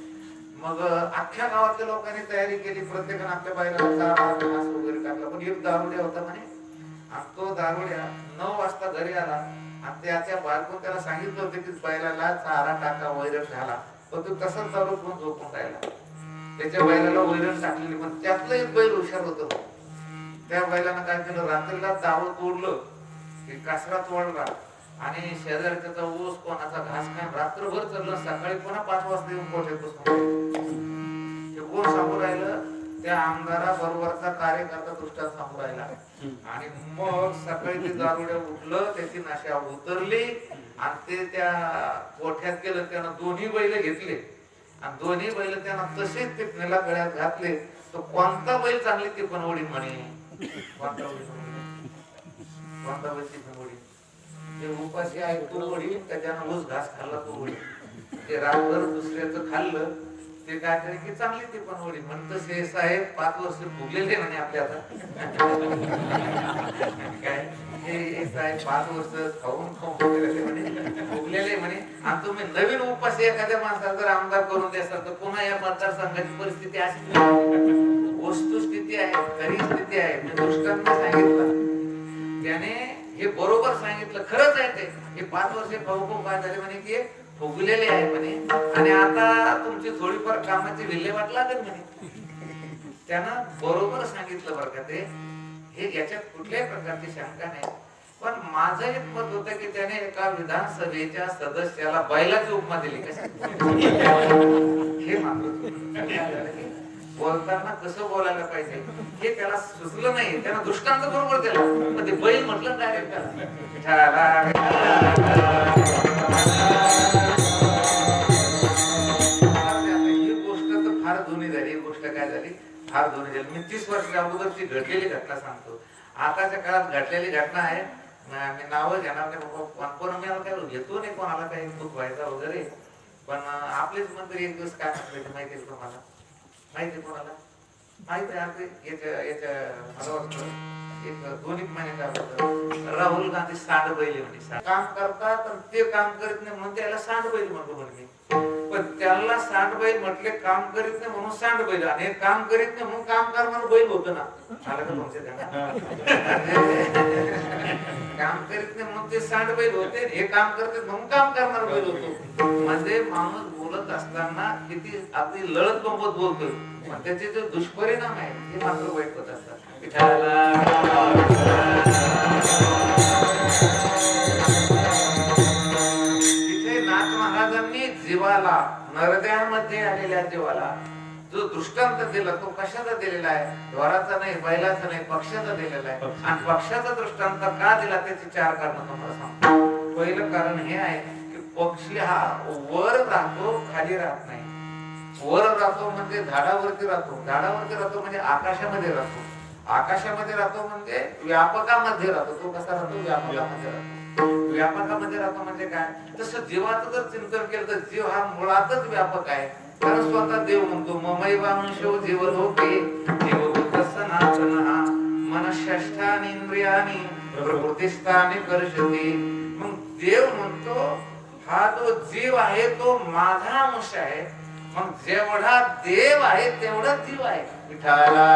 मग अख्ख्या गावातल्या लोकांनी तयारी केली, प्रत्येकाने आपल्या बैलाला चारा घास वगैरे टाकला. पण एक दारुड्या होता म्हणे आणि तो दारुड्या 9 वाजता घरी आला आणि त्याच्या बायकोने त्याला सांगितलं होतं की बैलाला चारा टाका, वैरण घाला, पण तो तसंच दारू पिऊन झोपून राहिला. त्याच्या बैलाला वैरण टाकलेली, पण त्यातलं एक बैल हुशार होत. त्या बैलानं काय केलं, रात्रीला दारू तोडलं, कासरा तोडला आणि शेजारचा ऊस कोणाचा घास खाऊन रात्रभर चाललं. सकाळी पुन्हा 5 वाजता येऊन कोठ्यात बसून ते कोण सांगू राहिलं, त्या आमदारा बरोबरचा कार्यकर्ता दृष्टात सांगू राहिला. आणि मग सकाळी ते दारुड्या उठलं, त्याची नशा उतरली आणि ते त्या कोठ्यात गेलं. त्यानं दोन्ही बैल घेतले आणि दोन्ही बैल त्यानं तसेच ते नेला गळ्यात घातले. तर कोणता बैल चांगली ती पण ओढी म्हणे, कोणता बैल ती पण ओढी, जे उपाशी आहे तो ओढी, त्याच्यानं ऊस घास खाल्ला तो ओढी, ते रात्र दुसऱ्याचं खाल्लं ते काय तरी की चांगली ती पण ओढी. म्हणतं से साहेब 5 वर्ष भोगलेले म्हणे आपल्या आता काय हे साहेब 5 वर्ष खाऊन भोगलेले म्हणे आणि तुम्ही नवीन उपाशी एखाद्या माणसाला जर आमदार करून द्याल तर पुन्हा या मतदारसंघाची परिस्थिती अशी वस्तुस्थिती आहे, खरी स्थिती आहे. मी दृष्टांत सांगितलं त्याने हे बरोबर सांगितलं, खरंच आहे ते. हे 5 वर्ष भाऊ काय झाले म्हणे की भोगलेले आहे म्हणे आणि आता तुमची थोडीफार कामाची विल्हेवाट लागेल म्हणे. त्यानं बरोबर सांगितलं बरं का ते, हे याच्यात कुठल्याही प्रकारची शंका नाही. पण माझं एक मत होतं की त्याने एका विधानसभेच्या सदस्याला बैलाची उपमा दिली कशी हे मात्र बोलताना कसं बोलायला पाहिजे हे त्याला सुचलं नाही. त्यानं दृष्टांत बरोबर दिला पण ते बैल म्हटलं डायरेक्ट त्याला. ही गोष्ट तर फार जुनी झाली. ही गोष्ट काय झाली, फार जुनी झाली. मी 30 वर्षाच्या अगोदरची घडलेली घटना सांगतो. आताच्या काळात घडलेली घटना आहे, मी नावं घेणार नाही बाबा, कोण मी काय घेतो नाही कोणाला काही दुःख व्हायचा वगैरे. पण आपलेच मंदिर एक दिवस काय म्हटलं ते माहिती आहे तुम्हाला? माहिती आहे कोणाला? माहिती आहे आपले याच्या मला वाटतं एक 2-1 महिन्याच्या राहुल गांधी सांडबैल म्हणे. काम करतात तर ते काम करीत नाही म्हणून त्याला सांडबैल म्हणतो म्हणजे. पण त्याला सांडबैल म्हटले काम करीत नाही म्हणून सांडबैल, आणि हे काम करीत नाही म्हणून काम करणार बैल होतं ना. आलं का तुमच्या ध्यानात? काम करीत नाही म्हणून ते सांडबैल होते, हे काम करते म्हणून काम करणार बैल होतो. म्हणजे माणूस बोलत असताना किती आपली लढत बंबत बोलतोय, पण त्याचे जे दुष्परिणाम आहेत ते मात्र वाईट होत असतात. तिथे नाथ महाराजांनी जीवाला, नरद्यामध्ये आलेल्या जीवाला जो दृष्टांत दिला तो कशाचा दिलेला आहे? द्वाराचा नाही, बैलाचा नाही, पक्षाचा दिलेला आहे. आणि पक्षाचा दृष्टांत का दिला त्याची 4 कारण तुम्हाला सांगतो. पहिलं कारण हे आहे की पक्षी हा वर राहतो, खाली राहत नाही. वर राहतो म्हणजे झाडावरती राहतो, झाडावरती राहतो म्हणजे आकाशामध्ये राहतो, आकाशामध्ये राहतो म्हणजे व्यापकामध्ये राहतो. तो कसा राहतो? व्यापकामध्ये राहतो. व्यापकामध्ये राहतो म्हणजे काय? तसं जीवाचं जर चिंतन केलं तर जीव हा मुळातच व्यापक आहे. कारण स्वतः देव म्हणतो ममैवांशो जीवलोके जीवभूत सनातनः मनःषष्ठानि इंद्रियाणि प्रकृतिस्थानि कर्षति. मग देव म्हणतो हा जो जीव आहे तो माझा अंश आहे. मग जेवढा देव आहे तेवढा जीव आहे. विठाला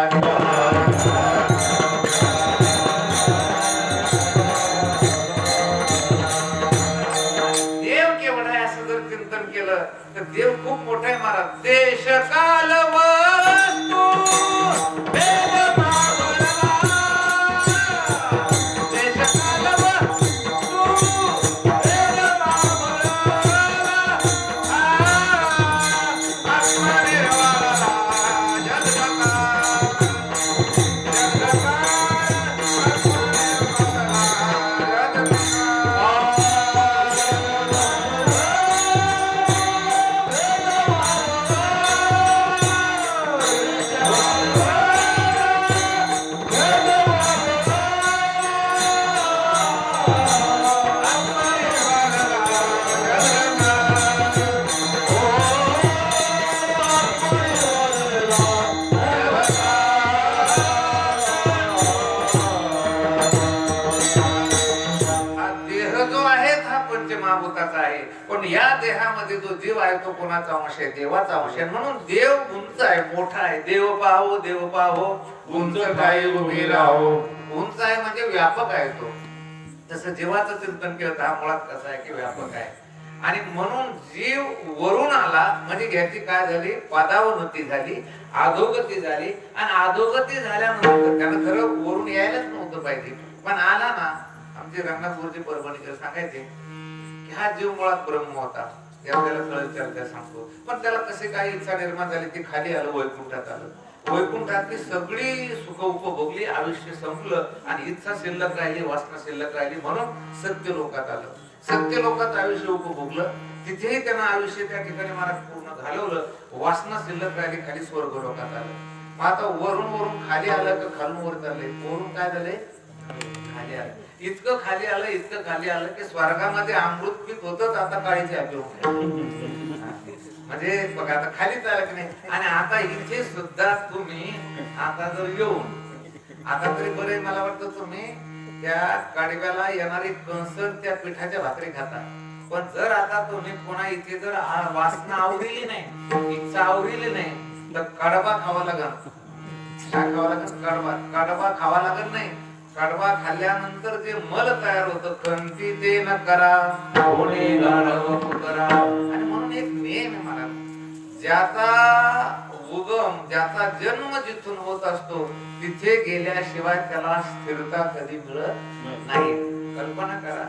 देव केवढा आहे असं जर चिंतन केलं तर देव खूप मोठा आहे महाराज. देश काल वस्तू वेद मावळला, देश काल वस्तू वेद मावळला, आत्मनिर्वाळा जगदका जगदका पण या देहामध्ये जो जीव आहे तो कोणाचा अंश आहे? देवाचा अंश आहे. म्हणून देव उंच आहे, मोठा आहे. देव पाहो देव पाहो उंच काय उभी राहो. उंच आहे म्हणजे व्यापक आहे तो. तसं जीवाचं चिंतन केलं तर हा मुळात कसा आहे की व्यापक आहे. आणि म्हणून जीव वरून आला म्हणजे ह्याची काय झाली? पदावनती झाली, अधोगती झाली. आणि अधोगती झाल्यानंतर त्यानं खरं वरून यायलाच नव्हतं पाहिजे, पण आला ना. आमचे रंगनाथ गुरुजी परभणीकर सांगायचे हा जीव मुळात ब्रह्म होता. आपल्याला कळत चर्चा सांगतो. पण त्याला कसे काही इच्छा निर्माण झाली, ती खाली आलं, वैकुंठात आलं. वैकुंठातली सगळी सुख उपभोगली, आयुष्य संपलं आणि इच्छा शिल्लक राहिली, वासना शिल्लक राहिली. म्हणून सत्य लोकात आलं. सत्य लोकात आयुष्य उपभोगलं. तिथेही त्यांना आयुष्य त्या ठिकाणी महाराज पूर्ण घालवलं. वासना शिल्लक राहिली, खाली स्वर्ग लोकात आलं. मग आता वरून खाली आलं का खालून वर चाललंय? वरून काय झालंय? खाली आलं. इतकं खाली आलं, इतकं खाली आलं की स्वर्गामध्ये अमृत पीत होतं, आता काळीचे म्हणजे बघा आता खालीच आलं की नाही. आणि आता इथे सुद्धा तुम्ही आता जर येऊन आता तरी बरे, मला वाटतं तुम्ही त्या कडव्याला येणारी कंसर त्या पिठाच्या भाकरी खाता. पण जर आता तुम्ही कोणा इथे जर वासना आवडली नाही, इच्छा आवडली नाही, तर कडबा खावा लागल. काय खावा लागल? कडबा खावा लागत नाही. कडबा खाल्ल्यानंतर जे मल तयार होतं, कंती ते न करा कोणी गाढव करा. आणि म्हणून एक नियम आहे महाराज, ज्याचा उगम, ज्याचा जन्म जिथून होत असतो तिथे गेल्याशिवाय त्याला स्थिरता कधी मिळत नाही. कल्पना करा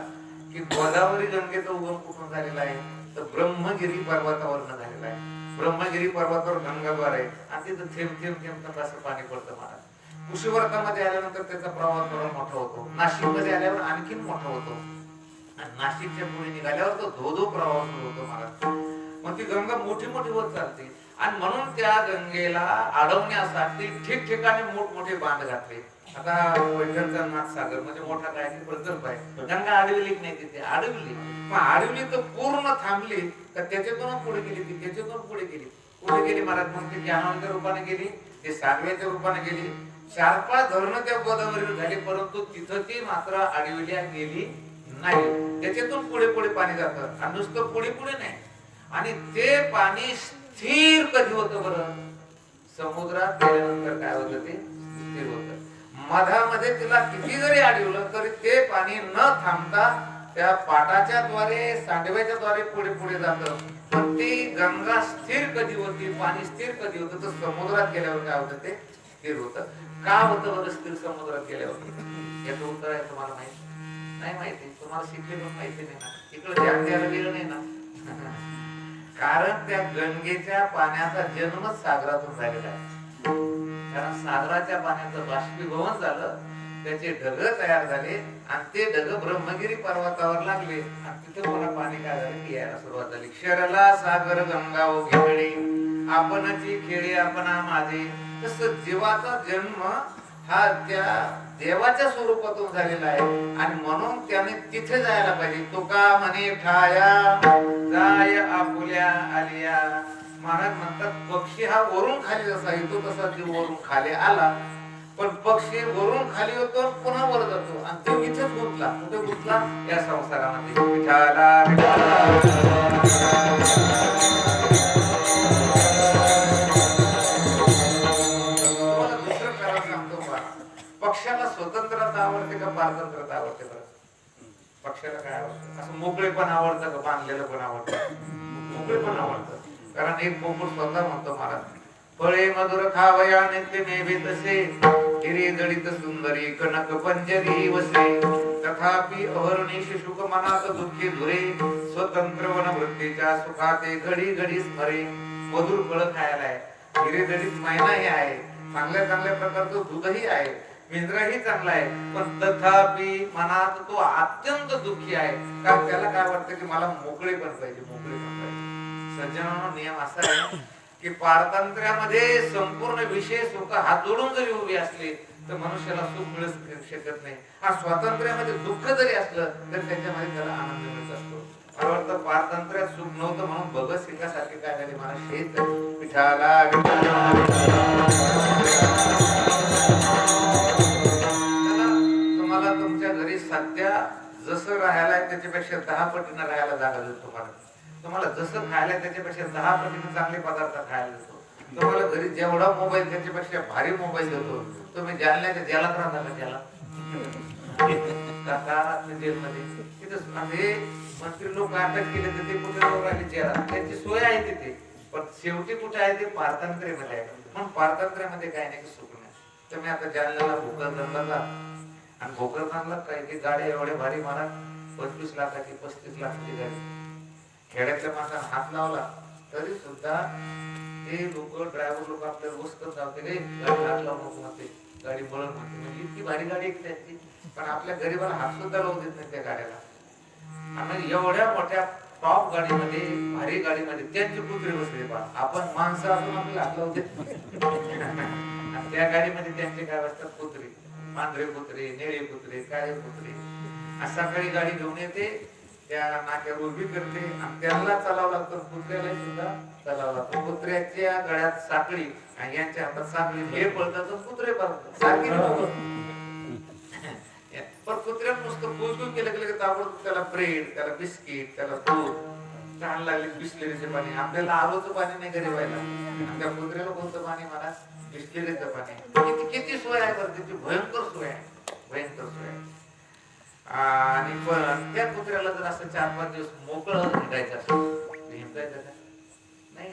की गोदावरी गंगेचा उगम कुठून झालेला आहे? तर ब्रह्मगिरी पर्वतावरनं झालेला आहे. ब्रह्मगिरी पर्वतावर गंगाद्वार आहे आणि तिथं थेंब थेंब थेंब असं पाणी पडतं महाराज. कुशीवर्तामध्ये आल्यानंतर त्याचा प्रवाह थोडा मोठा होतो. नाशिक मध्ये आल्यावर आणखीन मोठा होतो. आणि नाशिकच्या पुढे निघाल्यावर तो धो प्रवाह सुरू होतो महाराज. मग ती गंगा मोठी मोठी होत चालते. आणि म्हणून त्या गंगेला अडवण्यासाठी ठिकठिकाणी मोठमोठे बांध घातले. आता पैठणचा नाथसागर म्हणजे मोठा काय की प्रकल्प आहे. गंगा अडविली नाही तिथे, अडविली. मग अडविली तर पूर्ण थांबली तर त्याच्यातून पुढे गेली, ती त्याच्यातून पुढे गेली, पुढे गेली महाराज. मग ती ज्ञानाच्या रूपाने गेली, ते सागराच्या रूपाने गेली. 4-5 धरणं त्या गोदावरीवर झाली, परंतु तिथं ती मात्र अडविल्या गेली नाही. त्याच्यातून पुढे पुढे पाणी जातं आणि नुसतं पुढे पुढे नाही. आणि ते पाणी स्थिर कधी होतं बरं? समुद्रात गेल्यानंतर काय होतं? ते स्थिर होतं. मधामध्ये तिला किती जरी अडवलं तरी ते पाणी न थांबता त्या पाटाच्या द्वारे, सांडव्याच्या द्वारे पुढे पुढे जातं. पण ती गंगा स्थिर कधी होती, पाणी स्थिर कधी होतं? तर समुद्रात गेल्यावर काय होतं? ते स्थिर होतं. का होतं बरं स्थिर समुद्रात गेल्यावर? याचं उत्तर आहे तुम्हाला माहिती नाही? माहिती तुम्हाला शिकले पण माहिती नाही ना, इकडे ध्यान द्यायला गेलं नाही ना. कारण त्या गंगेच्या पाण्याचा जन्मच सागरातून झालेला आहे. कारण सागराच्या पाण्याचं बाष्पीभवन झालं, त्याचे ढग तयार झाले आणि ते ढग ब्रह्मगिरी पर्वतावर लागले आणि तिथे मला पाणी काय झालं की यायला सुरुवात झाली. क्षरला सागर गंगा ओ घेणे, आपणची खेळे आपणा माझे. तसं जीवाचा जन्म हा त्या देवाच्या स्वरूपातून झालेला आहे आणि म्हणून त्याने तिथे जायला पाहिजे. तुका म्हणे ठाया जाय आपुल्या आलिया. महाराज म्हणतात पक्षी हा वरून खाली जसा येतो तसा जीव वरून खाली आला, पण पक्षी वरून खाली होतो पुन्हा वर जातो आणि तो इथेच गुंतला. कुठे गुंतला? या संसारामध्ये. विठाला पक्षाला स्वतंत्रता आवडते का पारतंत्र्यता आवडते? बरं, पक्षाला काय आवडतं? असं मोकळेपण आवडतं का बांधलेलं पण आवडतं? मोकळेपण आवडतं. कारण एक पोपट स्वतः म्हणतो महाराज, फळे मधुर खावया नित्य नेवे तसे, हिरे जडित सुंदरी कनक पंजरी वसे. तथापि अहर्निश शुक मनात दुःखी धुरे, स्वतंत्र वन वृत्तीच्या सुखाते घडी घडी स्मरे. मधुर फळ खायला आहे, हिरे जडित मैनाही आहे, चांगल्या चांगल्या प्रकारचं दूधही आहे, मिंद्रही चांगला आहे, पण तथापि मनात तो अत्यंत दुःखी आहे. कारण त्याला काय वाटतं की मला मोकळे पण पाहिजे, मोकळे पण पाहिजे. सज्जनांनो, नियम असा आहे की पारतंत्र्यामध्ये संपूर्ण विषय सुख हात जोडून जरी उभे असले तर मनुष्याला सुख मिळू शकत नाही. आणि स्वातंत्र्यामध्ये दुःख जरी असलं तर त्याच्यामध्ये त्याला आनंद मिळत असतो. मला वाटतं पारतंत्र्यात सुख नव्हतं म्हणून भगतसिंगासारखे काय झाले मला शेत विठाला तुम्हाला तुमच्या घरी सध्या जसं राहायला त्याच्यापेक्षा 10 पटीनं राहायला जागा देतो. तुम्हाला जसं खायला त्याच्यापेक्षा 10 पटीनं चांगले पदार्थ खायला देतो. तुम्हाला घरी जेवढा मोबाईल त्याच्यापेक्षा भारी मोबाईल देतो. तुम्ही जालन्याच्या जेलात राहता का? जेलात जेलमध्ये तिथे मंत्री लोक अटक केले तर ते कुठे राहिले जेलात, त्यांची सोय आहे तिथे. पण शेवटी कुठे आहे ते पारतंत्र्यामध्ये आहे. म्हणून पारतंत्र्यामध्ये काही नाही सुख नाही. तुम्ही आता जालन्याला भोकरदनला जा आणि भोकरदनला काही गाडी एवढे भारी मारा, 25 लाखाची 35 लाखाची गाडी. खेड्यातल्या माणसाला हात लावला तरी सुद्धा ते लोक ड्रायव्हर लोक आपल्याला वसकत जाते, गाडी हात लावू नको म्हणते, गाडी बळण म्हणते. म्हणजे इतकी भारी गाडी एक त्यांची, पण आपल्या गरीबाला हात सुद्धा लावू देत नाही त्या गाड्याला. आणि एवढ्या मोठ्या टॉप गाडीमध्ये, भारी गाडीमध्ये त्यांचे कुत्रे बसले पहा. आपण माणसं असून आपल्याला हात लावू देत. त्या गाडीमध्ये त्यांचे काय असतात? कुत्रे, पांढरे कुत्रे, निळे कुत्रे, काळे कुत्रे. सकाळी गाडी घेऊन येते, त्या नाक्यावर उभी करते आणि त्यांना चालावं लागतं. कुत्र्याला सुद्धा चालावं लागतं. कुत्र्याच्या गळ्यात साखळी आणि यांच्या हातात साखळी. हे पळतात कुत्रे पळतात सारखी. पण कुत्र्यात नुसतं कुजू केलं गेलं ताबडतोब त्याला ब्रेड, त्याला बिस्किट, त्याला दूध, तहान लागली बिस्लेरीचे पाणी. आपल्याला आरोचं पाणी नाही घरी व्हायला, त्या कुत्र्याला कोणतं पाणी? मला बिस्लेरीचं पाणी. किती सोय आहे बरं त्याची, भयंकर सोय आहे, भयंकर सोय आहे. आणि पण त्या कुत्र्याला जर असं 4-5 दिवस मोकळं हिंडायचं असतं, हिंडायचं नाही,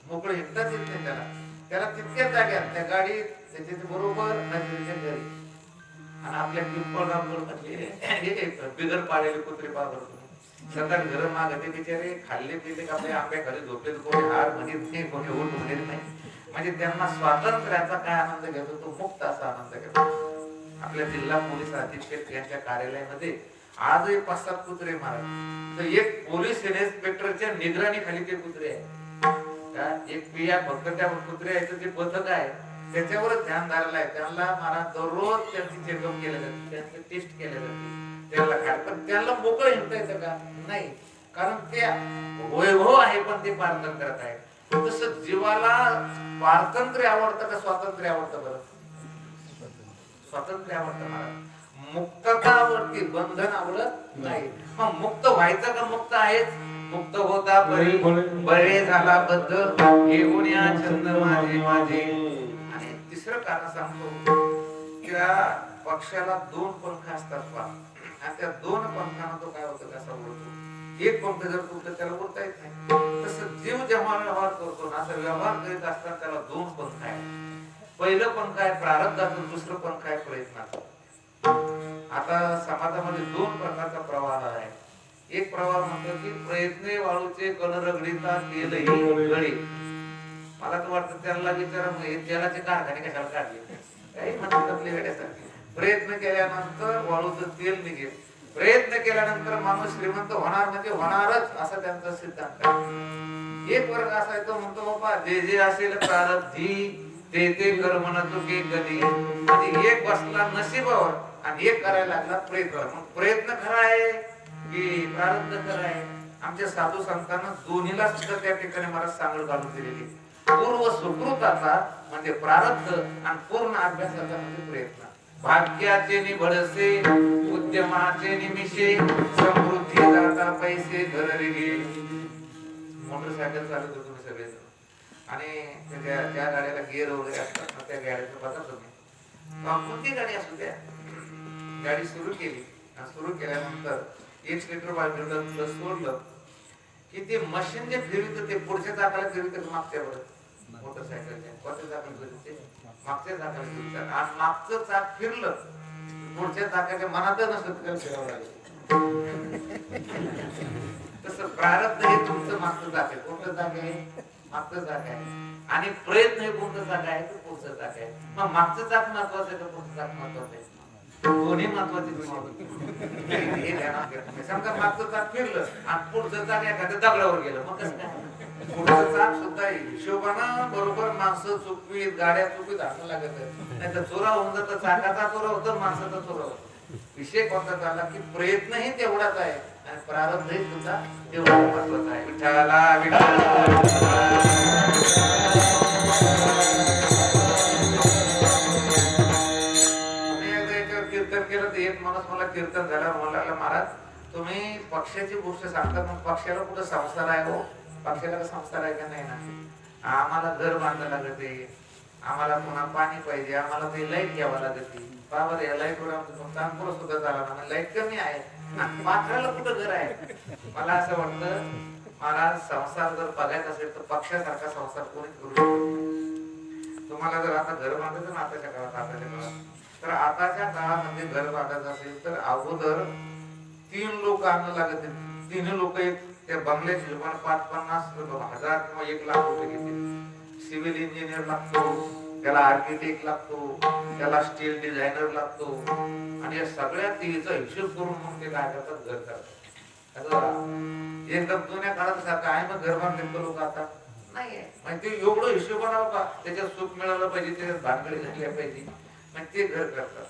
मोकळं हिंडताच येत नाही त्याला. त्याला तितक्याच जाग्यात त्या गाडीत त्याच्या बरोबर त्याच्या घरी. आणि आपल्या पिंपळगावकडे बिगर पाळलेले कुत्रे पाहतो सतत घर मागते बिचारे, खाल्ले पिले आपले आंब्या खाली झोपले, कोणी हार म्हणत नाही, कोणी उठ म्हणत नाही. म्हणजे त्यांना स्वातंत्र्याचा काय आनंद घेतो? तो मुक्त असा आनंद घेतो. आपल्या जिल्हा पोलीस अधीक्षक यांच्या कार्यालयामध्ये आजही 5-7 कुत्रे मारत. तर एक पोलीस इन्स्पेक्टरच्या निगराणी खाली ते कुत्रे आहे. एक पिया फक्त त्या कुत्रे आहे ते पथक आहे. त्याच्यावरच ध्यान धरलं आहे. त्यांना मला दररोज त्यांची चेकअप केलं जाते, त्यांचे टेस्ट केले जाते, त्याला काय. पण त्याला मोकळं हिंडता येतं का? नाही. कारण ते वैभव आहे पण ते पारतंत्र्यात आहे. तसं जीवाला पारतंत्र्य आवडतं का स्वातंत्र्य आवडतं? बरं, स्वातंत्र्य आवडतं मला. मुक्तता आवडती, बंधन आवडत नाही. मग मुक्त व्हायचं का? मुक्त आहेच. मुक्त होता बरे बरे झाला बद्ध घेऊन या छंद माझे माझे. आणि तिसरं कारण सांगतो, त्या पक्षाला 2 पंख असतात पहा, आणि त्या 2 पंखांना तो काय होतं कसा उडतो. एक पंख जर तुटलं त्याला उडता येत नाही. तसं जीव जेव्हा व्यवहार करतो ना, तर व्यवहार करीत असताना त्याला 2 पंख आहेत. पहिलं पंख आहे प्रारब्धाचं, दुसरं पंख आहे प्रयत्नाचं. आता समाजामध्ये 2 प्रकारचा प्रवाह आहे. एक प्रवाह म्हणतो की प्रयत्ने वाळूचे कण रगडीता तेलही गळे. मला तर वाटतं त्याला विचारा तेलाचे कारखाने कशाला काढले, काही म्हणतात आपल्या वेड्यासारखे. प्रयत्न केल्यानंतर वाळूचं तेल निघेल, प्रयत्न केल्यानंतर माणूस श्रीमंत होणार म्हणजे होणारच, असा त्यांचा सिद्धांत आहे. एक वर्ग असा आहे, तो म्हणतो बाबा जे जे असेल प्रारब्धी ते ते कर्म न चुके कधी. आणि एक बसला नशिबावर आणि एक करायला लागला प्रयत्न. मग प्रयत्न खरा आहे की प्रारब्ध खरा आहे? आमच्या साधू संतांना दोन्हीला सुद्धा त्या ठिकाणी मला सांगड घालून दिलेली. पूर्व सुकृताचा म्हणजे प्रारब्ध आणि पूर्ण अभ्यासाचा म्हणजे प्रयत्न. भाग्याचे निभडसे उद्यमाचे निमिषे समृद्धी दाता पैसे घर रे. मोटरसायकल चालवत होतो तुम्ही सगळे, आणि ज्या गाड्याला गिअर वगैरे असतात ना, त्या गाड्याचं बघा तुम्ही, कोणती गाडी असू द्या, गाडी सुरू केली आणि सुरू केल्यानंतर 1 लिटर वाढलं सोडलं की ते मशीन जे फिरवतं ते पुढच्या चाकाला फिरवतं, मागच्या वर मोटरसायकलच्या कोणत्या चाकाला फिरवते? मागच्या चाकाला फिरवतात. आणि मागचं चाक फिरलं, पुढच्या चाकाच्या मनात नसतं त्याला फिरावं लागेल. तसं प्रारब्ध हे तुमचं मागचं चाक आहे. कोणतं चाक आहे? मागचं चाक आहे. आणि प्रयत्न हे कोणतं चाक आहे? पुढचं चाक आहे. मग मागचं चाक महत्वाचं आहे का पुढचं चाक महत्वाचं आहे? दोन्ही महत्वाचे. समजा मागचं चाक फिरलं आणि पुढचं चाक एखाद्या दगडावर गेलं, मग कसं काय? पुढचं चाक सुद्धा हिशोबानं बरोबर माणसं चुकवीत, गाड्या चुकवीत असं लागत. नाही तर चोरा होऊन जातं, चाकाचा चोरा होतो, माणसाचा चोरा होतो. विषय कोणता झाला की प्रयत्नही तेवढाच आहे आणि प्रारब्धही सुद्धा तेवढा महत्वाचा आहे. विठ्ठला कीर्तन केलं तर एक माणूस मला कीर्तन झाल्यावर म्हणाला, महाराज तुम्ही पक्षाची गोष्ट सांगता, मग पक्षाला कुठं संसार आहे हो? पक्षाला संसार आहे का नाही ना? आम्हाला घर बांधायला लागते, आम्हाला पुन्हा पाणी पाहिजे, आम्हाला ते लाईट घ्यावं लागते. बाबा या लाईट वर तांपुरा सुद्धा झाला ना, लाईट कमी आहे, पात्राला कुठं घर आहे? मला असं वाटतं महाराज, संसार जर बघायचा असेल तर पक्षासारखा संसार कोणीच करू शकतो. तुम्हाला जर आता घर बांधायचं ना आताच्या काळात, तर आताच्या काळामध्ये घर बांधायचं असेल तर अगोदर 3 लोक आणणं लागत. 3 लोक एक त्या बंगल्याच्या हिशोबाने 50-50,000 किंवा 1 लाख रुपये घेतील. सिव्हिल इंजिनियर लागतो, त्याला आर्किटेक्ट लागतो, त्याला स्टील डिझायनर लागतो, आणि या सगळ्या तिचा हिशोब करून मग ते काय करतात? घर करतात. एकदम जुन्या काळात सारखं आहे मग घर बांधले लोक आता नाहीये. म्हणजे एवढं हिशोबाने बाबा त्याच्यात सुख मिळालं पाहिजे, त्याच्यात भानगडी झाल्या पाहिजे, मग ते घर करतात.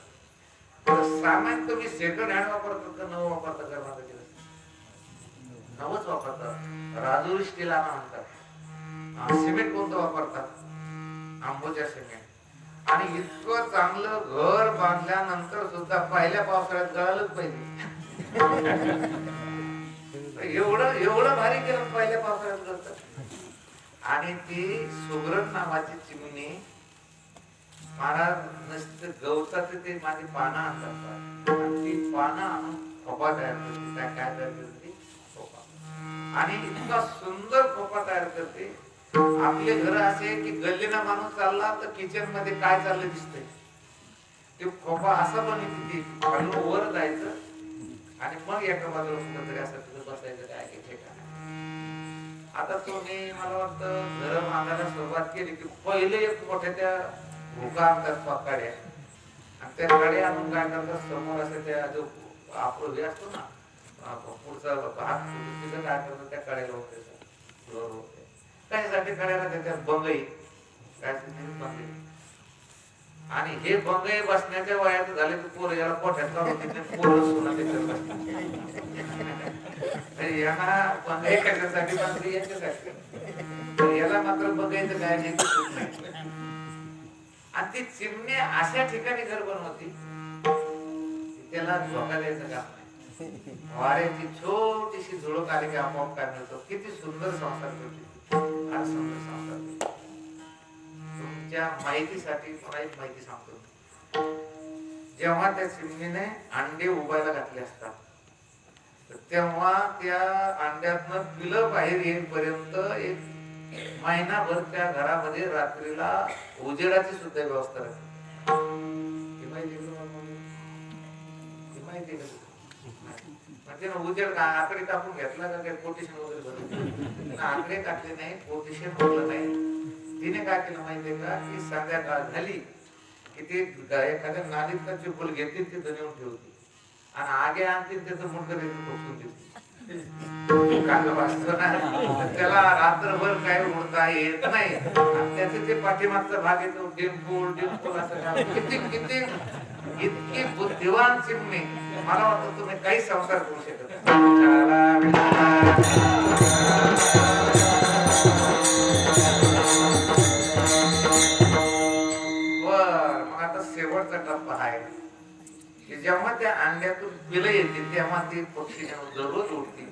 सामान तुम्ही सेकंड हँड वापरतात का नवं वापरता? घर बांधायचे नवच वापरतात. राजुरी स्टील आणा म्हणतात. सिमेंट कोणतं वापरतात? अंबुजा सिमेंट. आणि इतकं चांगलं घर बांधल्यानंतर सुद्धा पहिल्या पावसाळ्यात गळालंच पाहिजे. एवढं भारी केलं पहिल्या पावसाळ्यात गळतं. आणि ती सुगरण नावाची चिमणी महाराज नसतं गवताचे ते माझी पानं आणतात, ती पानं आणून खोपा तयार करते. काय तयार करते? खोपा. आणि इतका सुंदर खोपा तयार करते. आपले घर असे की गल्लीना माणूस चालला तर किचन मध्ये काय चाललं दिसतंय. ते खोपा असा बनवते, खालून वर जायचं आणि मग एका बाजूला कुठं तरी असं तिथं बसायचं. काय ठिकाण आता तुम्ही मला वाटतं घर बांधायला सुरुवात केली की पहिले एक मोठ्या त्या भुका आणतात काड्या, आणि त्या काड्या आणून काय करतात? समोर असं त्या जो आपण हे असतो ना पुढचा हात, तिथं काय करतात? त्या काड्याला होते. कशासाठी काड्याला त्याच्यात बंगई काय बंगई आणि हे बंगई बसण्याच्या वयात झाले तर पोरं याला पोट्यात काढून तिथे पोरं सुना त्याच्यात बसतात. यांना बंगई कशासाठी बांधली याच्यासाठी, तर याला मात्र बघायचं काय नाही नाही. आणि ती चिमणी अशा ठिकाणी घर बनवती त्याला धोका द्यायचं काम नाही. वाऱ्याची छोटीशी झुळूक आली की आपोआप काय मिळतो. किती सुंदर संसार करते, फार सुंदर संसार करते. तुमच्या माहितीसाठी मला एक माहिती सांगतो. जेव्हा त्या चिमणीने अंडे उबायला घातले असतात तेव्हा त्या अंड्यातनं पिलं बाहेर येईपर्यंत एक महिनाभर त्या घरामध्ये रात्रीला उजेडाची सुद्धा व्यवस्था राहते. माहिती म्हणजे उजेड आकडे टाकून घेतला का काही कोटेशन वगैरे भरलं, आकडे टाकले नाही, कोटेशन भरलं नाही. तिने काय केलं माहितीये का की संध्याकाळ झाली की ते एखाद्या नालीत का चिपळ घेतली तिथं नेऊन ठेवती आणि आगे आणतील त्याचं मुंडकं खोसून देते. त्याला रात्रभर काय उडता येत नाही. त्याचे ते पाठीमागचा भाग येतो डिंपूल डिंपूल असं किती किती इतकी बुद्धिवान चिमणी. मला वाटतं तुम्ही काही संसार करू शकत बर. मग आता शेवटचा टप्पा आहे की जेव्हा त्या अंड्यातून पिलं येते तेव्हा ती पक्षी दररोज उठते.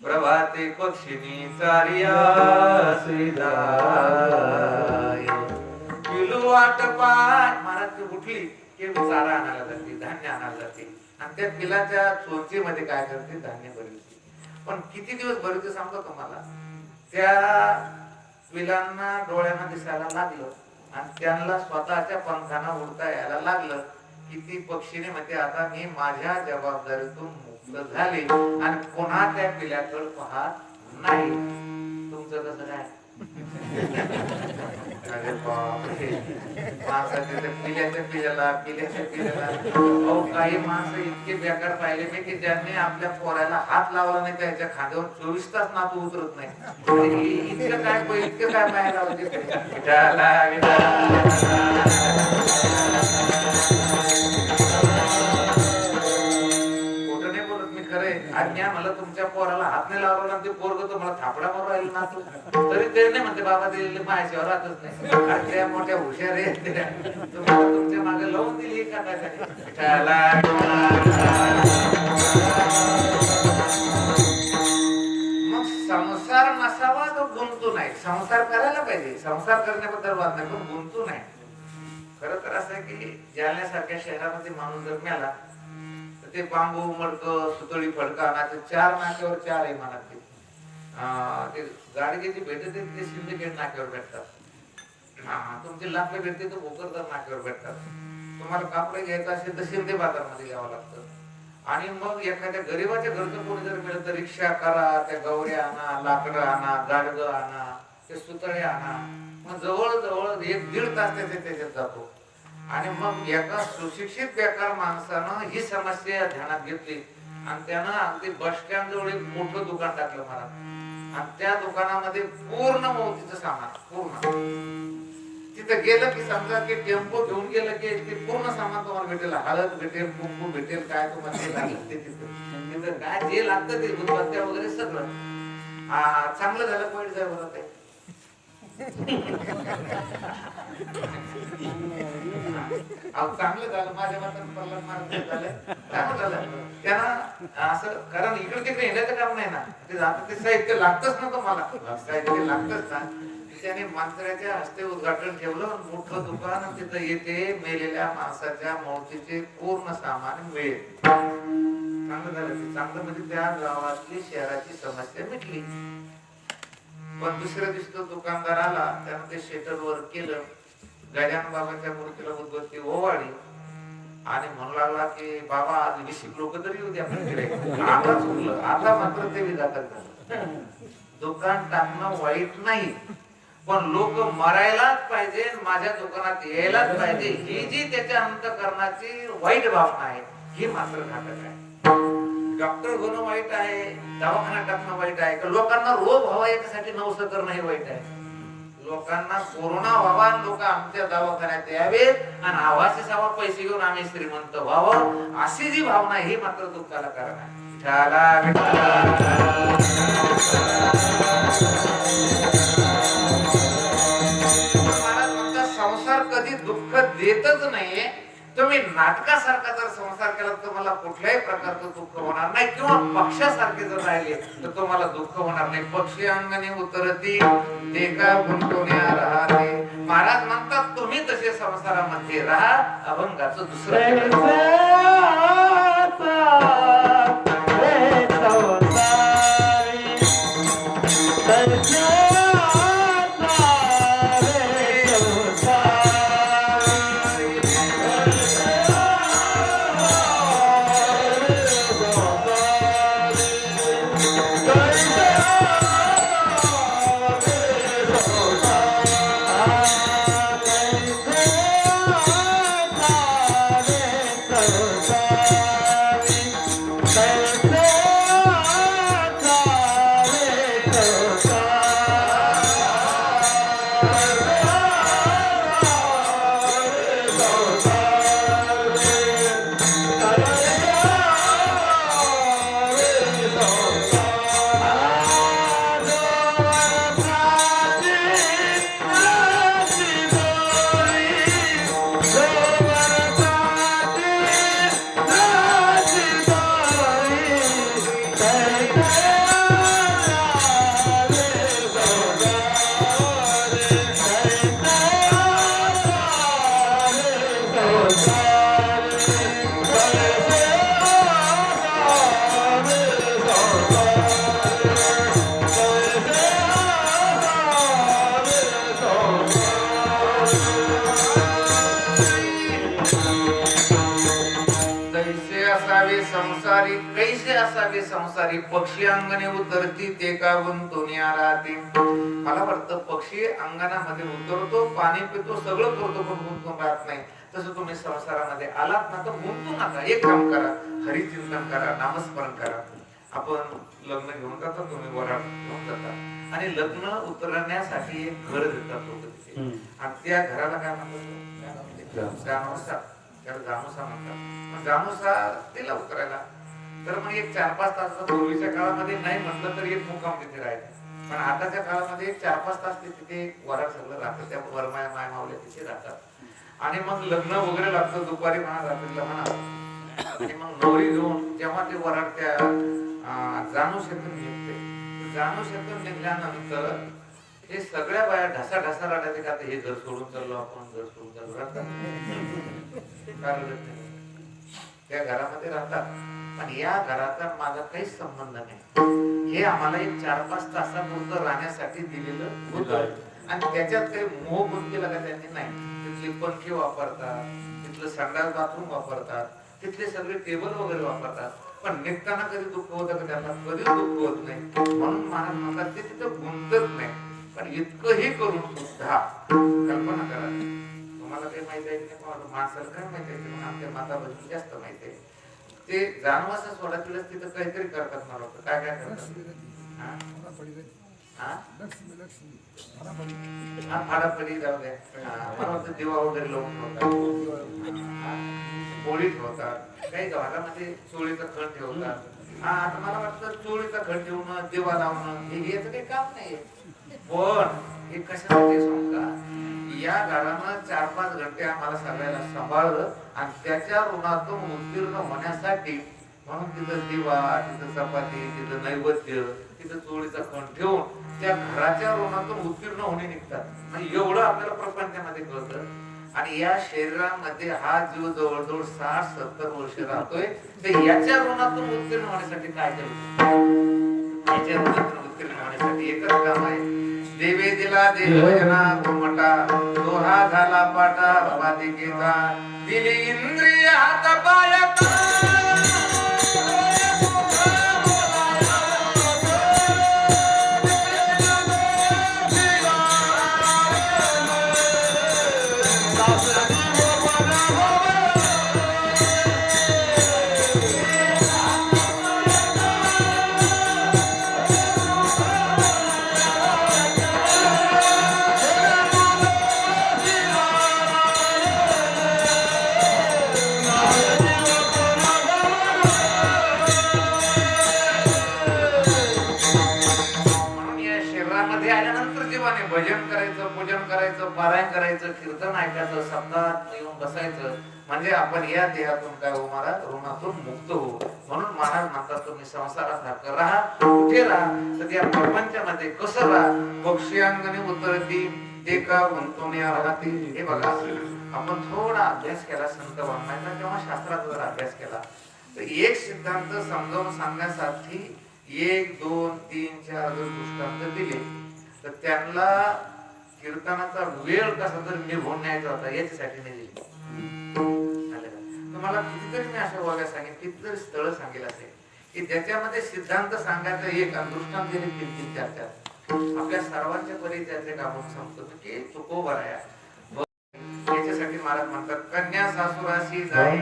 प्रभाते पक्षिणी चारिया पिलू वाट पाय. महाराज ती उठली की चारा आणायला जाते, धान्य आणायला जाते आणि त्या पिलाच्या चोचीमध्ये काय करते, धान्य भरवते. पण किती दिवस भरवते सांगतो तुम्हाला. त्या पिलांना डोळ्यांना दिसायला लागलं आणि त्यांना स्वतःच्या पंखांना उडता यायला लागलं की ती पक्षीने म्हणते आता मी माझ्या जबाबदारीतून मुक्त झाले आणि पुन्हा त्या पिल्याकडे पाहत नाही. तुमचं कसं काय? अरे बापरे, माणसाच्या पिल्याच्या पिल्याला काही माणसं इतके बेकार पाहिले मी की ज्यांनी आपल्या पोराला हात लावला नाही त्याच्या खांद्यावर 24 तास नातू उतरत नाही. इतकं काय पाहायला लावते. खोटं नाही बोलत मी, खरंय. आज्ञा मला तुमच्या पोराला हात नाही लावला ते पोरग तुम्हाला थापडा मारून राहील नातू तरी ते नाही म्हणते बाबा ते माझ्याशिवाय राहतच नाही. त्या मोठ्या हुशार आहे तुमच्या मागे लावून दिली का मग संसार नसावा तो गुंतू नाही. संसार करायला पाहिजे, संसार करण्याबद्दल वाद नाही, पण गुंतू नाही. खरं तर असं आहे की जालन्यासारख्या शहरामध्ये माणूस जर मिळाला तर ते बांबू मडकं सुतळी फडका नाते 4 नाक्यावर 4 आहे म्हणत. ते गाडगेची भेटते ते सिंदखेड नाक्यावर भेटतात. तुमचे लाकडे भेटते तर भोकरदर नाक्यावर भेटतात. तुम्हाला कापड घ्यायचं असेल तर शिंदे बाजारमध्ये यावं लागतं. आणि मग एखाद्या गरीबाच्या घरचं कोणी जर मिळत तर रिक्षा करा, त्या गवऱ्या आणा, लाकडं आणा, गाडगं आणा, ते सुतळे आणा. मग जवळजवळ 1-1.5 तास त्याच्यात जातो. आणि मग एका सुशिक्षित बेकार माणसानं ही समस्या ध्यानात घेतली आणि त्यानं अगदी बस स्टँड जवळ एक मोठं दुकान टाकलं मला. आणि त्या दुकानामध्ये पूर्ण मोतीचं सामान, पूर्ण. तिथं गेलं की समजा की टेम्पो घेऊन गेलं की ते पूर्ण सामान तुम्हाला भेटेल. हळद भेटेल, कुंकू भेटेल, काय तुम्हाला जे लागलं ते तिथं काय जे लागतं ते उदबत्त्या वगैरे सगळं. चांगलं झालं पॉईंट जाय बरं ते. चांगलं झालं माझ्या मात्र प्रल्हाद महाराज झालं, चांगलं झालं. त्यांना असं कारण इकडे तिकडे येण्याचं काम नाही ना. ते साहित्य लागतच ना तुम्हाला, साहित्य लागतच ना. त्याने मंत्र्याच्या हस्ते उद्घाटन ठेवलं, मोठं दुकान. तिथं येते मेलेल्या माणसाच्या मौतीचे पूर्ण सामान मिळेल. चांगलं झालं ते. चांगलं म्हणजे त्या गावातली शहराची समस्या मिटली. पण दुसऱ्या दिवशी दुकानदार आला, त्यानं ते शेटर वर केलं, गजानन बाबांच्या मूर्तीला उद्बत्ती ओवाळी आणि म्हणू लागला की बाबा आज 20 लोक तरी येऊ द्या. आता चुकलं, आता मात्र ते विधातात झालं. दुकान टाकणं वाईट नाही, पण लोक मरायलाच पाहिजे, माझ्या दुकानात यायलाच पाहिजे, ही जी त्याच्या अंतःकरणाची वाईट भावना आहे ही मात्र घातक आहे. डॉक्टर होणं वाईट आहे, दवाखाना टाकणं वाईट आहे, लोकांना रोग व्हावा याच्यासाठी नवस करणं हे वाईट आहे. लोकांना कोरोना व्हावा आणि लोक आमच्या दवाखान्यात यावेत आणि आवासी सेवा पैसे घेऊन आम्ही श्रीमंत व्हावं, अशी जी भावना ही मात्र दुःखाला कारण आहे. महाराज म्हणतात संसार कधी दुःख देतच नाहीये. तुम्ही नाटकासारखा जर संसार केला तर तुम्हाला कुठल्याही प्रकारचं दुःख होणार नाही, किंवा पक्षासारखे जर राहिले तर तुम्हाला दुःख होणार नाही. पक्षी अंगणे उतरती ते का गुंतवण्या राहते. महाराज म्हणतात तुम्ही तसे संसारामध्ये राहा, अभंगाचं दुसरं संसारी कैसे असावे संसारी. पक्षी अंगणे उतरती ते का गुंतवण्या राहते. मला वाटतं पक्षी अंगणामध्ये उतरतो, पाणी पितो, सगळं करतो, पण गुंतून राहत नाही. तसं तुम्ही संसारामध्ये आलात ना तर गुंतू नका. एक काम करा, हरिचिंतन करा, नामस्मरण करा. आपण लग्न घेऊन जाता, तुम्ही वरात घेऊन जाता आणि लग्न उतरण्यासाठी एक घर देतात लोक तिथे, आणि त्या घराला काय म्हणतात, गामोसा. त्याला गामोसा म्हणतात. गामोसा तिला उतरायला तर मग एक 4-5 तास पूर्वीच्या काळामध्ये नाही म्हटलं तरी एक मुक्काम तिथे राहायचं, पण आताच्या काळामध्ये 4-5 तास तिथे वरात सगळं राहतं. त्या वरमाया माय मावल्या तिथे राहतात आणि मग लग्न वगैरे लागतं दुपारी म्हणा, रात्रीला म्हणा. आणि मग नवरी घेऊन जेव्हा ते वरात त्या जानू शेतून निघते, जानू शेतून निघल्यानंतर हे सगळ्या बाया ढसा ढसा रडायचे का हे घर सोडून चाललो आपण, घर सोडून चाललो राहतात. त्या घरामध्ये राहतात, पण या घराचा माझा काहीच संबंध नाही. हे आम्हाला एक 4-5 तासापुरतं राहण्यासाठी दिलेलं होतं आणि त्याच्यात काही मोह गुंतलेला का त्यांनी नाही. तिथली पंखे वापरतात, तिथलं संडास बाथरूम वापरतात, तिथले सगळे टेबल वगैरे वापरतात, पण निघताना कधी दुःख होतं का त्यांना? कधीच दुःख होत नाही. म्हणून महाराज म्हणतात ते तिथं गुंतत नाही. पण इतकंही करून सुद्धा कल्पना करा, तुम्हाला काही माहिती आहे की नाही, माणसाला काय माहिती आहे की आमच्या माता बहिणी जास्त माहिती आहे. ते जानवासा सोडायला तिथं काहीतरी करतात. मला काय काय करतात? फाडाफडी जाऊ द्या, मला वाटतं दिवा वगैरे लावून ठेवतात, पोळी ठेवतात, काही घरामध्ये चोळीचा खण ठेवतात. आता मला वाटतं चोळीचा खण ठेवणं, दिवा लावणं हे याचं काही काम नाही. पण हे कशासाठी सांगा, या घरानं 4-5 घंटे आम्हाला सगळ्याला सांभाळलं आणि त्याच्या ऋणातून उत्तीर्ण होण्यासाठी म्हणून तिथं दिवा, तिथं चपाती, तिथं नैवेद्य, तिथं चोळीचा खण ठेवून त्या घराच्या ऋणातून उत्तीर्ण होणे निघतात. आणि एवढं आपल्याला प्रपंचामध्ये कळतं. आणि या शरीरामध्ये हा जीव जवळजवळ 60-70 वर्ष राहतोय, तर याच्या ऋणातून उत्तीर्ण होण्यासाठी काय केलं? याच्या ऋणातून उत्तीर्ण होण्यासाठी एकच काम आहे, देवे दिला देवजना घुमटा, दोहा झाला पाटा पातिकेचा, दिली इंद्रिय हात पाय करायचं, पूजन करायचं, पारायण करायचं, कीर्तन ऐकायचं, सप्ताहात येऊन बसायचं, म्हणजे आपण या देहातून काय हो महाराज, ऋणातून मुक्त हो. म्हणून महाराज म्हणतात तुम्ही संसारात हक्क राहा, कुठे राहा तर या प्रपंचामध्ये कसं राहा. पक्षी अंगणी उतरती ते का गुंतवणे राहते. हे बघा, आपण थोडा अभ्यास केला संत वाङ्मयाचा किंवा शास्त्राचा जर अभ्यास केला तर एक सिद्धांत समजावून सांगण्यासाठी 1, 2, 3, 4 जर दृष्टांत दिले तर त्यांना कीर्तनाचा वेळ कसा तर निभून न्यायचा होता याच्यासाठी नाही दिली. तुम्हाला कितीतरी मी अशा वागा सांगेन, कितीतरी स्थळ सांगेल असेल की ज्याच्यामध्ये सिद्धांत सांगायचा एक आणि दृष्टांत दिले 3-3, 4-4. आपल्या सर्वांच्या परिचयाचे आपण सांगतो की चुकोबराया. याच्यासाठी महाराज म्हणतात, कन्या सासुराशी जाई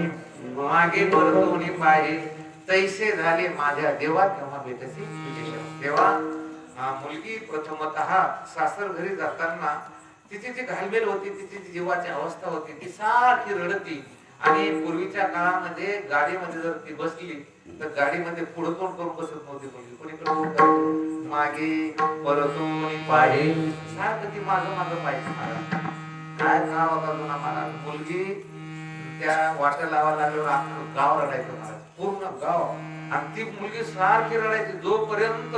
मागे परतोनी पाये तैसे झाले माझ्या देवा तेव्हा भेटसी तेव्हा. मुलगी प्रथमतः सासर घरी जाताना तिची जी घालमेल होती, तिची जी जीवाची अवस्था होती, ती सारखी रडती. आणि पूर्वीच्या काळामध्ये गाडीमध्ये जर ती बसली तर गाडीमध्ये पुढे तोंड करून बसत नव्हती मुलगी, कोणी मागे परतोनी पाये सारखं ती मागं मागं पाहिजे. महाराज काय गाव होता जुना महाराज, मुलगी त्या वाट्या लावा लागल्यावर अख्खं गाव रडायचं महाराज, पूर्ण गाव. आणि ती मुलगी सारखी रडायची जोपर्यंत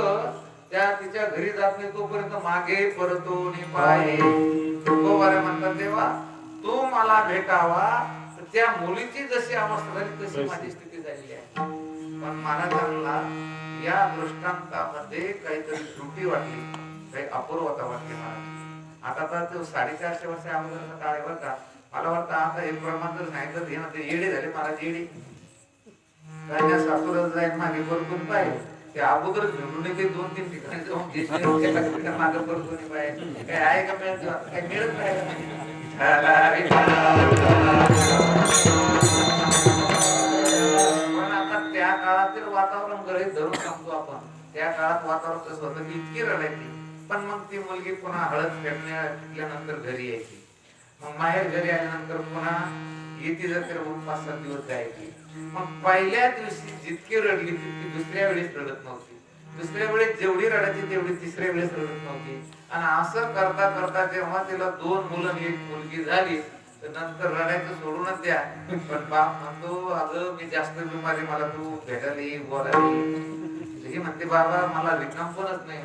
त्या तिच्या घरी जात नाही तोपर्यंत मागे परतोनी पाये. तुकोबारे म्हणतात, देवा तू मला भेटावा. तर त्या मुलीची जशी अवस्था झाली तशी माझी स्थिती झालेली आहे. पण महाराजांना या दृष्टांतामध्ये काहीतरी त्रुटी वाटली, काही अपूर्वता वाटली महाराज. आता तर तो 450 वर्ष अगोदरचा काळ आहे बरं का. मला वाटतं आता हे प्रमाण जर सांगितलं हे म्हणते येडे झाले महाराज, येडे. कन्या सासूरच जाईल मागे परतून पाहिजे, ते अगोदर घेऊन ते 2-3 ठिकाणी जाऊन मागे परतून पाहिजे. काय आहे का मिळत, काही मिळत नाही. पण आता त्या काळातील वातावरण गृहीत धरून सांगतो आपण. त्या काळात वातावरण कसं होतं की इतकी रडायची. पण मग ती मुलगी पुन्हा हळद फेडल्यानंतर घरी यायची. मग माहेर घरी आल्यानंतर पुन्हा येते जर 5-7 दिवस जायची. मग पहिल्या दिवशी जितकी रडली तितकी दुसऱ्या वेळेस रडत नव्हती. दुसऱ्या वेळेस जेवढी रडायची तेवढी तिसऱ्या वेळेस रडत नव्हती. आणि असं करता करता जेव्हा तिला 2 मुलं आणि 1 मुलगी झाली तर नंतर रडायचं सोडूनच द्या. पण बाप म्हणतो, अगं मी जास्त बिमारी, मला तू भेटायला ये, बोलायला ये. ही म्हणते, बाबा मला रिकाम पणच नाही,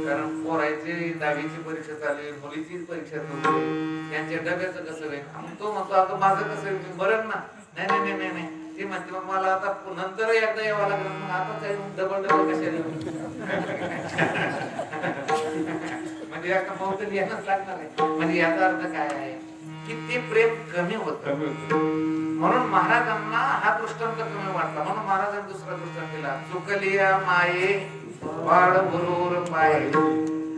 कारण पोरायची 10वीची परीक्षा चालू, मुलीची परीक्षा चालू, यांच्या डब्याचं कसं होईल. तो म्हणतो, अगं माझं कसं होईल, मी बरं ना. नाही नाही नाही नाही ती म्हणते, मग मला आता नंतर एकदा यावं लागलं, मग आता डबल कशाला म्हणजे एका मौतून येणंच लागणार आहे. म्हणजे याचा अर्थ काय आहे की ते प्रेम कमी होत. म्हणून महाराजांना हा दृष्टांत कमी वाटला. म्हणून महाराजांनी दुसरा दृष्टांत दिला, चुकलिया माये वाढ बरोबर पाय.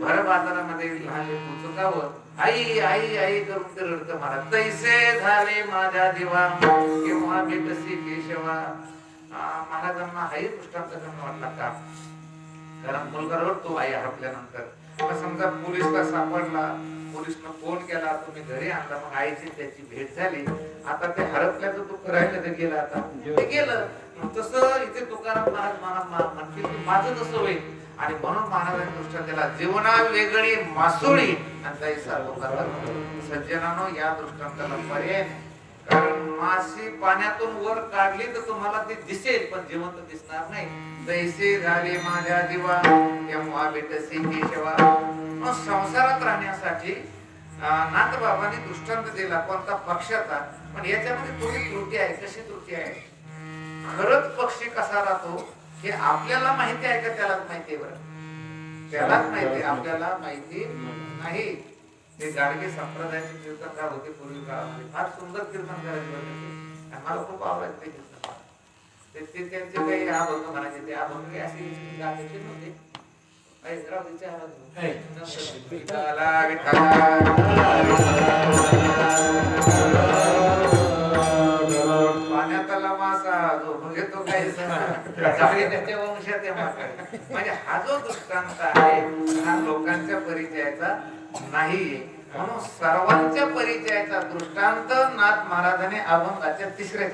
भर बाजारामध्ये लहान चुकावं आई आई आई करून ते रडतं महाराज. तैसे झाले माझ्या जीवा केव्हा भेटसी केशवा. महाराजांना हाही दृष्टांत कमी वाटला का, कारण मुलगा रडतो आई हरपल्यानंतर. समजा पोलिसला सापडला, पोलिसनं फोन केला, तुम्ही घरी आणला, मग आईची त्याची भेट झाली. आता ते हरपल्याचं दुःख राहिलं, ते गेलं, आता ते गेलं. तसं इथे तुकाराम महाराज म्हणतील की माझं तसं होईल. आणि म्हणून महाराजांनी दृष्टांत दिला, जीवना वेगळी मासोळी आणि तैसा तुकाराम. सज्जनानो, या दृष्टांताला पर्याय नाही. कारण माशी पाण्यातून वर काढली तर तुम्हाला ती दिसेल, पण जिवंत दिसणार नाही. तैसे झाले माझ्या जीवा तेव्हा भेटसी केशवा. संसारात राहण्यासाठी नाथबाबांनी दृष्टांत दिला, कोणता पक्षाचा. पण याच्यामध्ये थोडी त्रुटी आहे. कशी त्रुटी आहे, खरंच पक्षी कसा राहतो हे आपल्याला माहिती आहे का त्यालाच माहिती आहे. बरं, त्यालाच माहिती आहे, आपल्याला माहिती नाही. ते गाडगे संप्रदायाचे कीर्तनकार होते पूर्वी काळामध्ये, फार सुंदर कीर्तन करायचे होते. मला खूप आवडायचं ते कीर्तन. ते त्यांचे काही अभंग म्हणायचे, ते अभंग असे गाण्याचे नव्हते. पाण्यातला मासा जो घेतो काही त्याच्या वंशात म्हणजे हा जो दृष्टांत आहे हा लोकांच्या परिचयाचा नाही. म्हणून सर्वांच्या परिचयाचा दृष्टांत नाथ महाराजांनी अभंगाच्या 3ऱ्या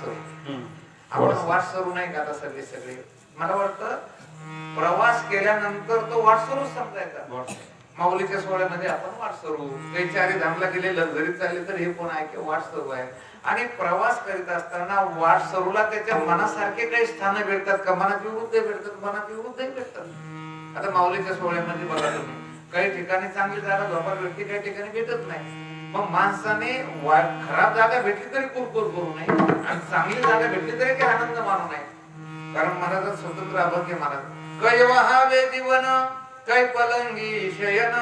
सरू. आपण वाट सरू नाही का आता सगळे मला वाटतं प्रवास केल्यानंतर तो वाट सरूच समजायचा. माऊलीच्या सोहळ्यामध्ये आपण वाट सरू, काही चारी धामला गेले लक्झरीत चालले तर हे कोण आहे की वाट सरू आहे. आणि प्रवास करीत असताना वाट सरूला त्याच्या मनासारखे काही स्थान भेटतात का? मनात विरुद्ध भेटतात, मनात विरुद्धही भेटतात. आता माऊलीच्या सोहळ्यामध्ये बघा तुम्ही, काही ठिकाणी चांगली जागा झोपायला भेटते, काही ठिकाणी भेटत नाही. मग माणसाने खराब जागा भेटली तरी कुरकुर करू नये आणि चांगली जागा भेटली तरी काही आनंद मानू नये. कारण महाराज स्वतंत्र अभंग महाराज कै वहावे जीवन कै पलंगी शयन,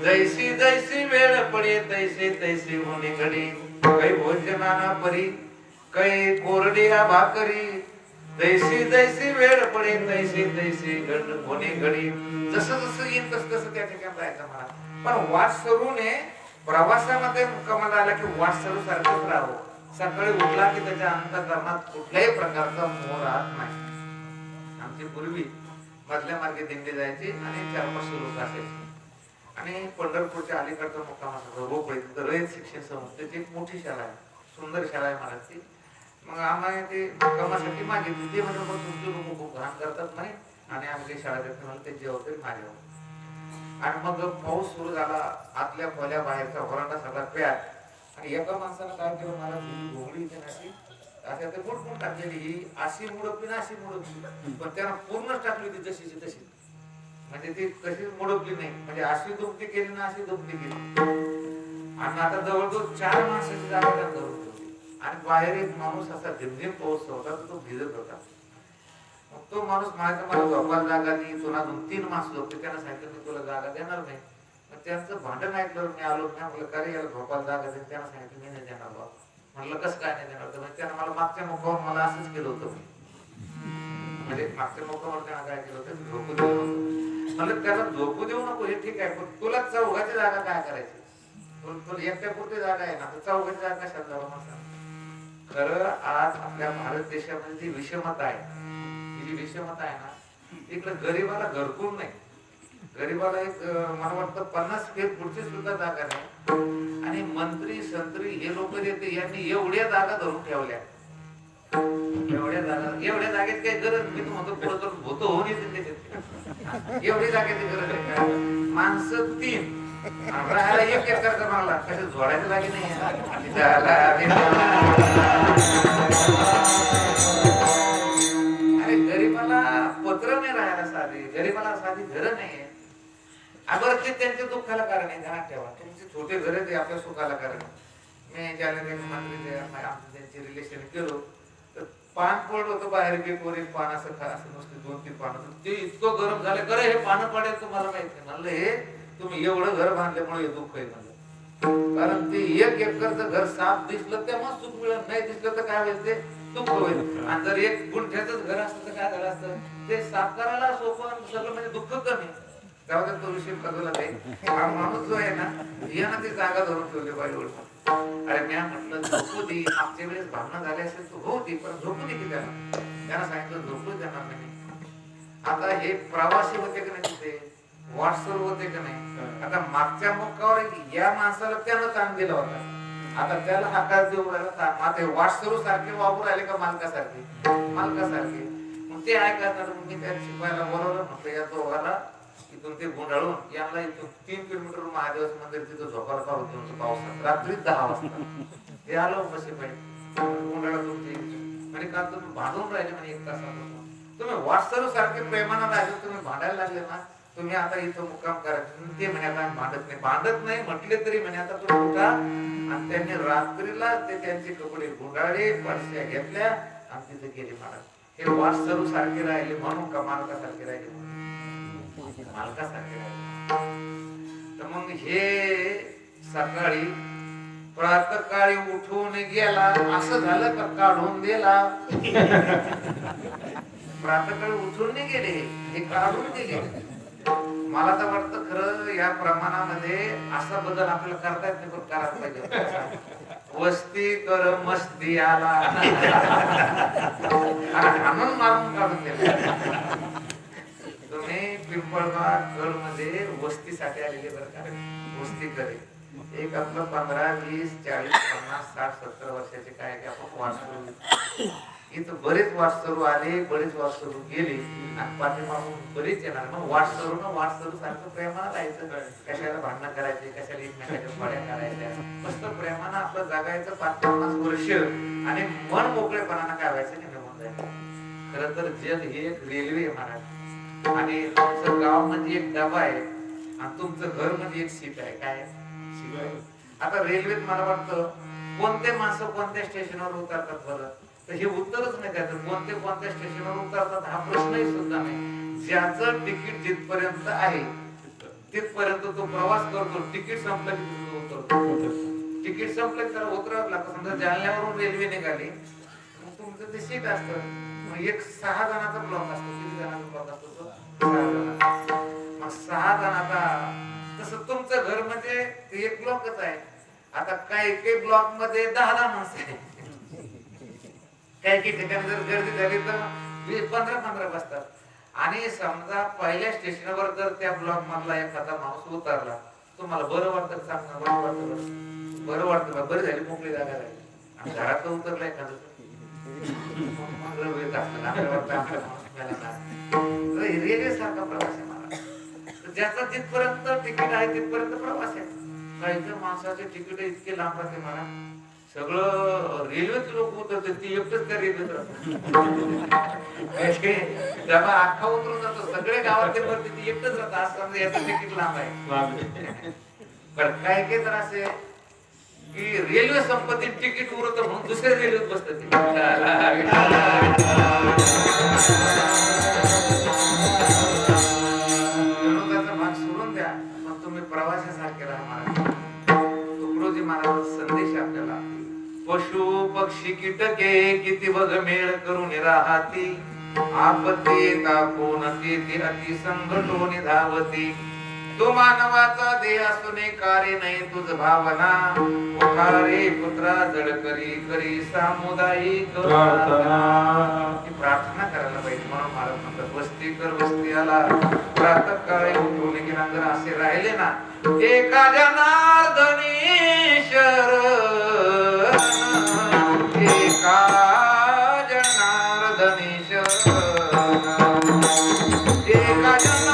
जैसी जैसी वेळ पडे तैसे तैसे होणे घडी, कै भोजनाना परी कै कोरडिया भाकरी, जैसी जैसी वेळ पडे तैसे तैसे होणे घडी. जसं जसं येईल तसं तसं त्या ठिकाणी राहायचं मला. पण वाट सरूने प्रवासामध्ये मुक्कामाला आला की वाट सरू सारखंच राहावं. सकाळी उठला की त्याच्या अंतःकरणात कुठल्याही प्रकारचा मोह राहत नाही. आमची पूर्वी मधल्या मार्गे दिंडी जायची आणि 400-500 लोक असायचे आणि पंढरपूरच्या अलीकडचा मुक्काम असायचा रोपळे, तिथं रयत शिक्षण संस्थेची एक मोठी शाळा आहे, सुंदर शाळा आहे महाराजची. मग आम्हाला ते मुक्कामासाठी मागितली. ते म्हणजे मग तुमचे लोक खूप घाण करतात नाही आणि आम्ही काही शाळा देत नाही, ते जेवते माझ्यावर. आणि मग पाऊस सुरू झाला, आतल्या खोल्या बाहेरचा वरांडा सगळा पॅक आणि एका माणसानं काय केलं, मला घोंगडी इथे नाशी अशा ते मोठमोठ टाकलेली, ही अशी मुडपली ना अशी मुडपली, पण त्यानं पूर्णच टाकली होती जशीची तशी. म्हणजे ती कशीच मुडपली नाही, म्हणजे अशी दुमती केली ना अशी दुमती केली. आणि आता जवळजवळ 4 माणसाची जागा त्या होती आणि बाहेर एक माणूस असा झिमझिम पाऊस होता, तो भिजत होता. मग तो माणूस माझ्या मला झोपायला जागा नाही, तुला 2-3 माणसं होते, त्यानं सांगितलं मी तुला जागा देणार नाही. मग त्यांचं भांडण ऐकलं, मी आलो नाही, म्हटलं का रे याला झोपायला जागा दे. त्यानं सांगितलं मी नाही देणार बाबा. म्हटलं कसं काय नाही देणार? तर त्यानं मला मागच्या मुखावर मला असंच केलं होतं. म्हणजे मागच्या मुखावर त्यानं काय केलं होतं, झोपू देऊ नको. म्हणलं त्याला झोपू देऊ नको हे ठीक आहे, पण तुला चौघाची जागा काय करायची? तुला एकट्या पुरती जागा आहे ना, तर चौघाची जागा कशात जावं म्हणतात. खरं आज आपल्या भारत देशामध्ये जी विषमता आहे, ही जी विषमता आहे ना, इकडे गरीबाला घरकुल नाही. गरीबाला एक मला वाटतं 50 फीट पुढची सुद्धा जागा नाही. आणि मंत्री संत्री हे लोक येते, यांनी एवढ्या जागा धरून ठेवल्या, एवढ्या जागेत काही गरज. मी म्हणतो पुढे तर होतो होऊन येते, एवढी जागेची गरज आहे का? माणसं 3 राहायला 1 एकरचा मागला, कशा झोडायचं जागे नाही. अरे गरीबाला पत्र नाही राहायला साधी, गरीबाला साधी घरं नाही. अगर ते त्यांच्या दुःखाला कारण आहे, ध्यानात ठेवा. तुमचे छोटे घर ते आपल्या सुखाला कारण. मी ज्याला मंत्री त्यांचे रिलेशन केलो तर पान पडलं होतं बाहेर गेटवर, एक पान असं नुसते 2-3 पान, ते इतकं गरम झालं. खरं हे पानं पडेल तुम्हाला माहित नाही. म्हणलं हे तुम्ही एवढं घर बांधल्यामुळे हे दुःख आहे म्हणलं. कारण ते 1 एकरचं घर साफ दिसलं तेव्हा सुख मिळत, नाही दिसलं तर काय होईल, ते दुःख होईल. आणि जर 1 गुंठ्याचंच घर असतं तर काय झालं असतं, ते साफ करायला सोपं, सगळं म्हणजे दुःख कमी. तेव्हा तो विषय बदलला नाही. हा माणूस जो आहे ना, यानं ती जागा धरून ठेवली पाहिजे. अरे मी म्हटलं झोपू दे, मागच्या वेळेस भावना झाली असेल तर हो दे, पण झोपू दे की त्यानं सांगितलं झोपू देणार नाही. आता हे प्रवासी होते का नाही, तिथे वाटसर होते का नाही. आता मागच्या मुक्कावर या माणसाला त्यानं ताण दिला होता, आता त्याला हातात देऊन राहिला. आता वाटसरू सारखे वापरू राहिले का मालकासारखे. मग ते ऐकतात. मी त्या शिपायाला बोलवलं, म्हटलं या दोघाला इथून ते गुंडाळून यांना इथून 3 किलोमीटर महादेवाचं मंदिर तिथं झोपायला पाहतो पावसात रात्री 10 वाजता. ते आलो शिपाई गुंडाळा तुमची आणि काल तुम्ही भांडून राहिले म्हणे 1 तासात. तुम्ही वाटसरू सारखे प्रेमानं राहिले, तुम्ही भांडायला लागले ना, तुम्ही आता इथं मुक्काम करायचं. ते म्हणे आता भांडत नाही म्हटले तरी म्हणे आता तुम्ही उठा. आणि त्यांनी रात्रीला ते त्यांचे कपडे गुंडाळले, पडस्या घेतल्या आणि तिथे गेले महाराज. हे वाटसरू सारखे राहिले म्हणून का मालकासारखे राहिले? मालकासारखे राहिले. तर मग हे सकाळी प्रातःकाळी उठून गेला, असं झालं का काढून दिला. प्रातःकाळी उठून नाही गेले, हे काढून दिले. मला तर वाटतं खरं या प्रमाणामध्ये असा बदल आपल्याला करता येत नाही, पण करायला पाहिजे. वस्ती कर मस्ती आला आणून मारून काढून दिला. तुम्ही पिंपळगाव गड मध्ये वस्तीसाठी आलेले बरं का, वस्ती करे. एक आपलं 15, 20, 40, 50, 60, 70 वर्षाचे काय की आपण वाटतो इथं बरेच वाटसरू आले, बरेच वाटसरू गेले आणि पाठीमागून बरेच येणार. मग वाटसरू सारखं प्रेमानं राहायचं, कशाला भांडणं करायचे, कशाला एकमेकाच्या फड्या करायच्या, मस्त प्रेमानं आपलं जगायचं 5-50 वर्ष आणि मन मोकळेपणानं काय व्हायचं की निघून जायचं. खरं तर जग हे एक रेल्वे आहे महाराज, आणि तुमचं गाव म्हणजे एक डबा आहे आणि तुमचं घर म्हणजे एक सीट आहे. काय सीट आहे. आता रेल्वेत मला वाटतं कोणते माणसं कोणत्या स्टेशनवर उतरतात बरं, तर हे उत्तरच नाही द्यायचं. कोणत्या स्टेशनवर उतरतात हा प्रश्नही सुद्धा नाही. ज्याचं तिकीट जिथपर्यंत आहे तिथपर्यंत तो प्रवास करतो. तिकीट संपलं की उतरतो. तिकीट संपलं की त्याला उतरावं लागतं. समजा जालन्यावरून रेल्वे निघाली मग तुमचं ते सीट असतं. मग एक 6 जणांचा ब्लॉक असतो. किती जणांचा ब्लॉक असतो तो? 6 जणांचा. मग 6 जणांचा तसं तुमचं घर म्हणजे एक ब्लॉकच आहे. आता काही ब्लॉक मध्ये 10 माणसं आहे. काही ठिकाणी जर गर्दी झाली तर 15 बसतात. आणि समजा पहिल्या स्टेशनवर जर त्या ब्लॉक मधला एखादा माणूस उतरला, तुम्हाला बरं वाटतं सांगणार? बरं वाटतं. बरं झाली, मोकळी जागा झाली. आणि घरात उतरला एखादं रेल्वे सारखा प्रवास आहे मला. ज्याचा जिथपर्यंत तिकीट आहे तिथपर्यंत प्रवास आहे. काही माणसाचे तिकीट इतके लांब राहते मला, सगळं रेल्वेचे लोक उतरते, ती एकटच त्या रेल्वेत डबा अख्खा उतरून जातो. सगळे गावातले वरती ती एकटच राहतात. असं समजा याचं तिकीट लांब आहे. पण काय तर असे की रेल्वे संपत्ती तिकीट उरत म्हणून दुसऱ्या रेल्वेत बसतात. विनोदाचा भाग सोडून द्या, पण तुम्ही प्रवासासारखे राहा महाराज. तुकडोजी महाराज संदेश आपल्याला, पशु पक्षी कीटके किती बघ मेळ करून राहती, आपत्ती तापून ती अति संघटून धावती. तो मानवाचा देह असूने कार्य नाही तुझ भावना, उठारे पुत्रा जड करी सामुदायिक प्रार्थना करायला पाहिजे. म्हणून महाराज म्हणतात वस्ती कर वस्ती आला, प्रातः काळी उठून गेला. जर असे राहिले ना एका जनार्दनी शरण, एका जनार्दनी शरण, एका जनार्दनी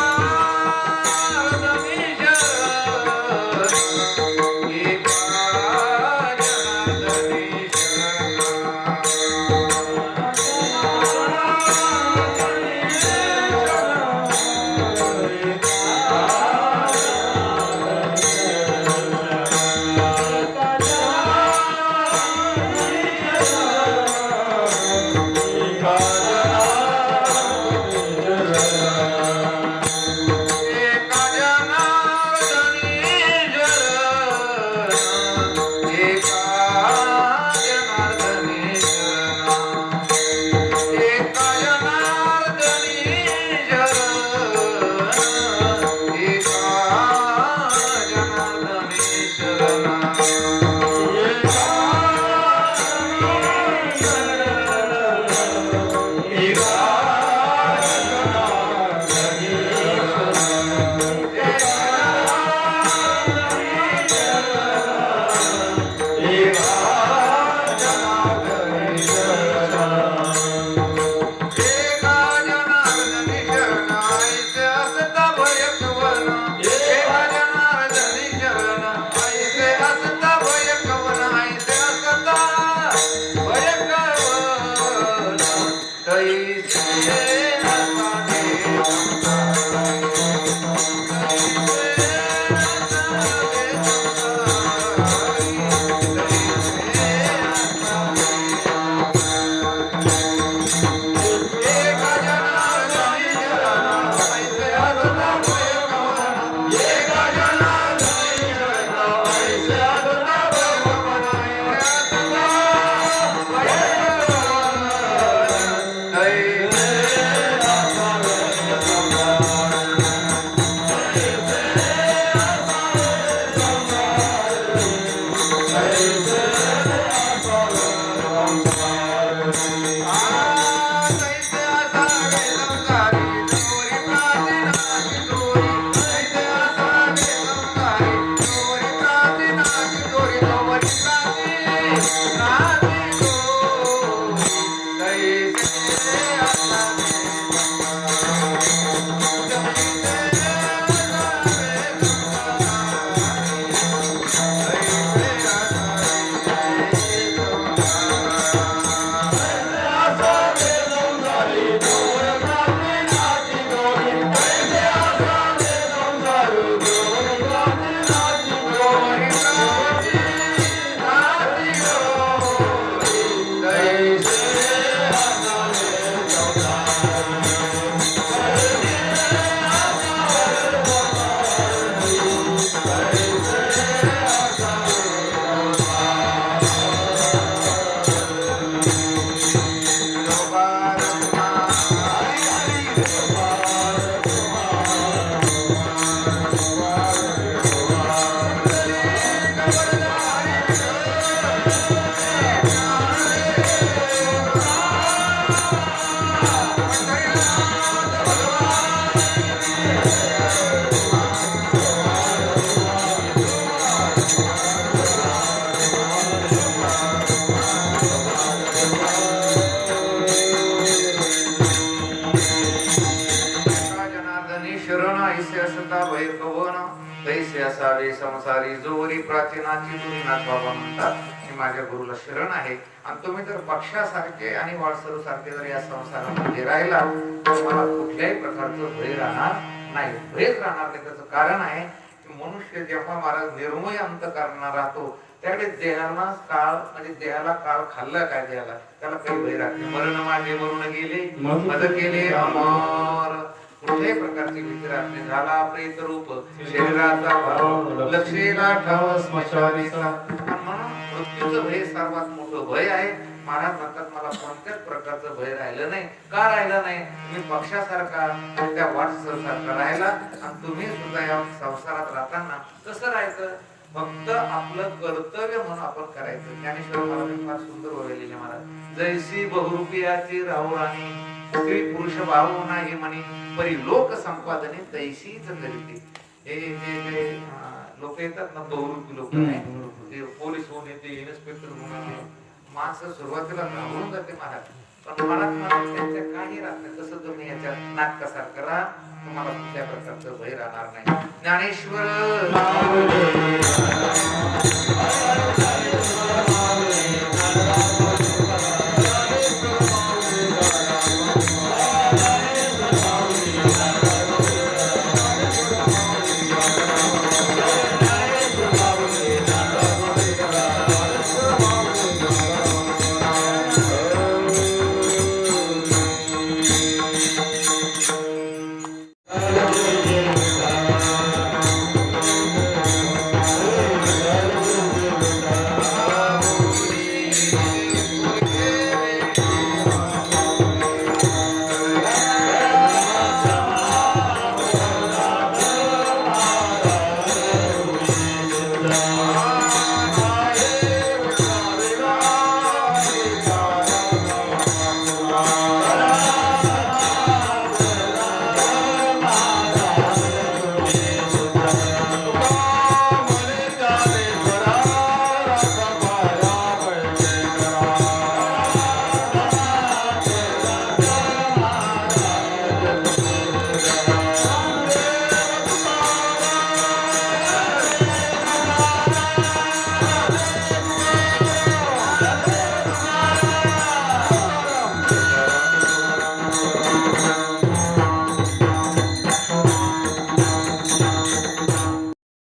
करता भय कवन तैसे असावे संसारी जोवरी प्राचीनाची तुम्ही नाथबाबा म्हणतात मी माझ्या गुरुला शरण आहे आणि तुम्ही जर पक्षासारखे आणि वाळसरू सारखे जर या संसारामध्ये राहिला तर मला कुठल्याही प्रकारचं भय राहणार नाही. भयच राहणार नाही. त्याचं कारण आहे की मनुष्य जेव्हा महाराज निर्मय अंतःकरणाला राहतो त्याकडे देहाला काळ म्हणजे देहाला काळ खाल्ला काय देहाला त्याला काही भय राहते. मरण माझे मरून गेले मद केले अमर कुठल्याही प्रकारची भीती राहते. झाला प्रेत रूप शरीराचा भाव लक्षेला ठाव स्मशानीचा. म्हणून मृत्यूचं भय सर्वात मोठं भय आहे. महाराज म्हणतात मला कोणत्याच प्रकारचं भय राहिलं नाही. का राहिलं नाही? मी पक्षासारखा त्या वाटसारखा राहिला आणि तुम्ही सुद्धा या संसारात राहताना कसं राहायचं? फक्त आपलं कर्तव्य म्हणून आपण करायचं. ज्ञानेश्वर महाराज फार सुंदर बोललेले महाराज जैसी बहुरूपियाची राहू राणी स्त्री पुरुष भाऊ नाही म्हणे परी लोक संपादने तैसीच करीते. हे जे लोक येतात ना बहुरूपी लोक ते पोलीस होऊन येते इन्स्पेक्टर म्हणून येते माणसं सुरुवातीला घाबरून जाते महाराज. पण महाराज त्यांच्या काही राहत नाही. तसं तुम्ही याच्या नाटकासारखं राहा तुम्हाला कुठल्या प्रकारचं भय राहणार नाही. ज्ञानेश्वर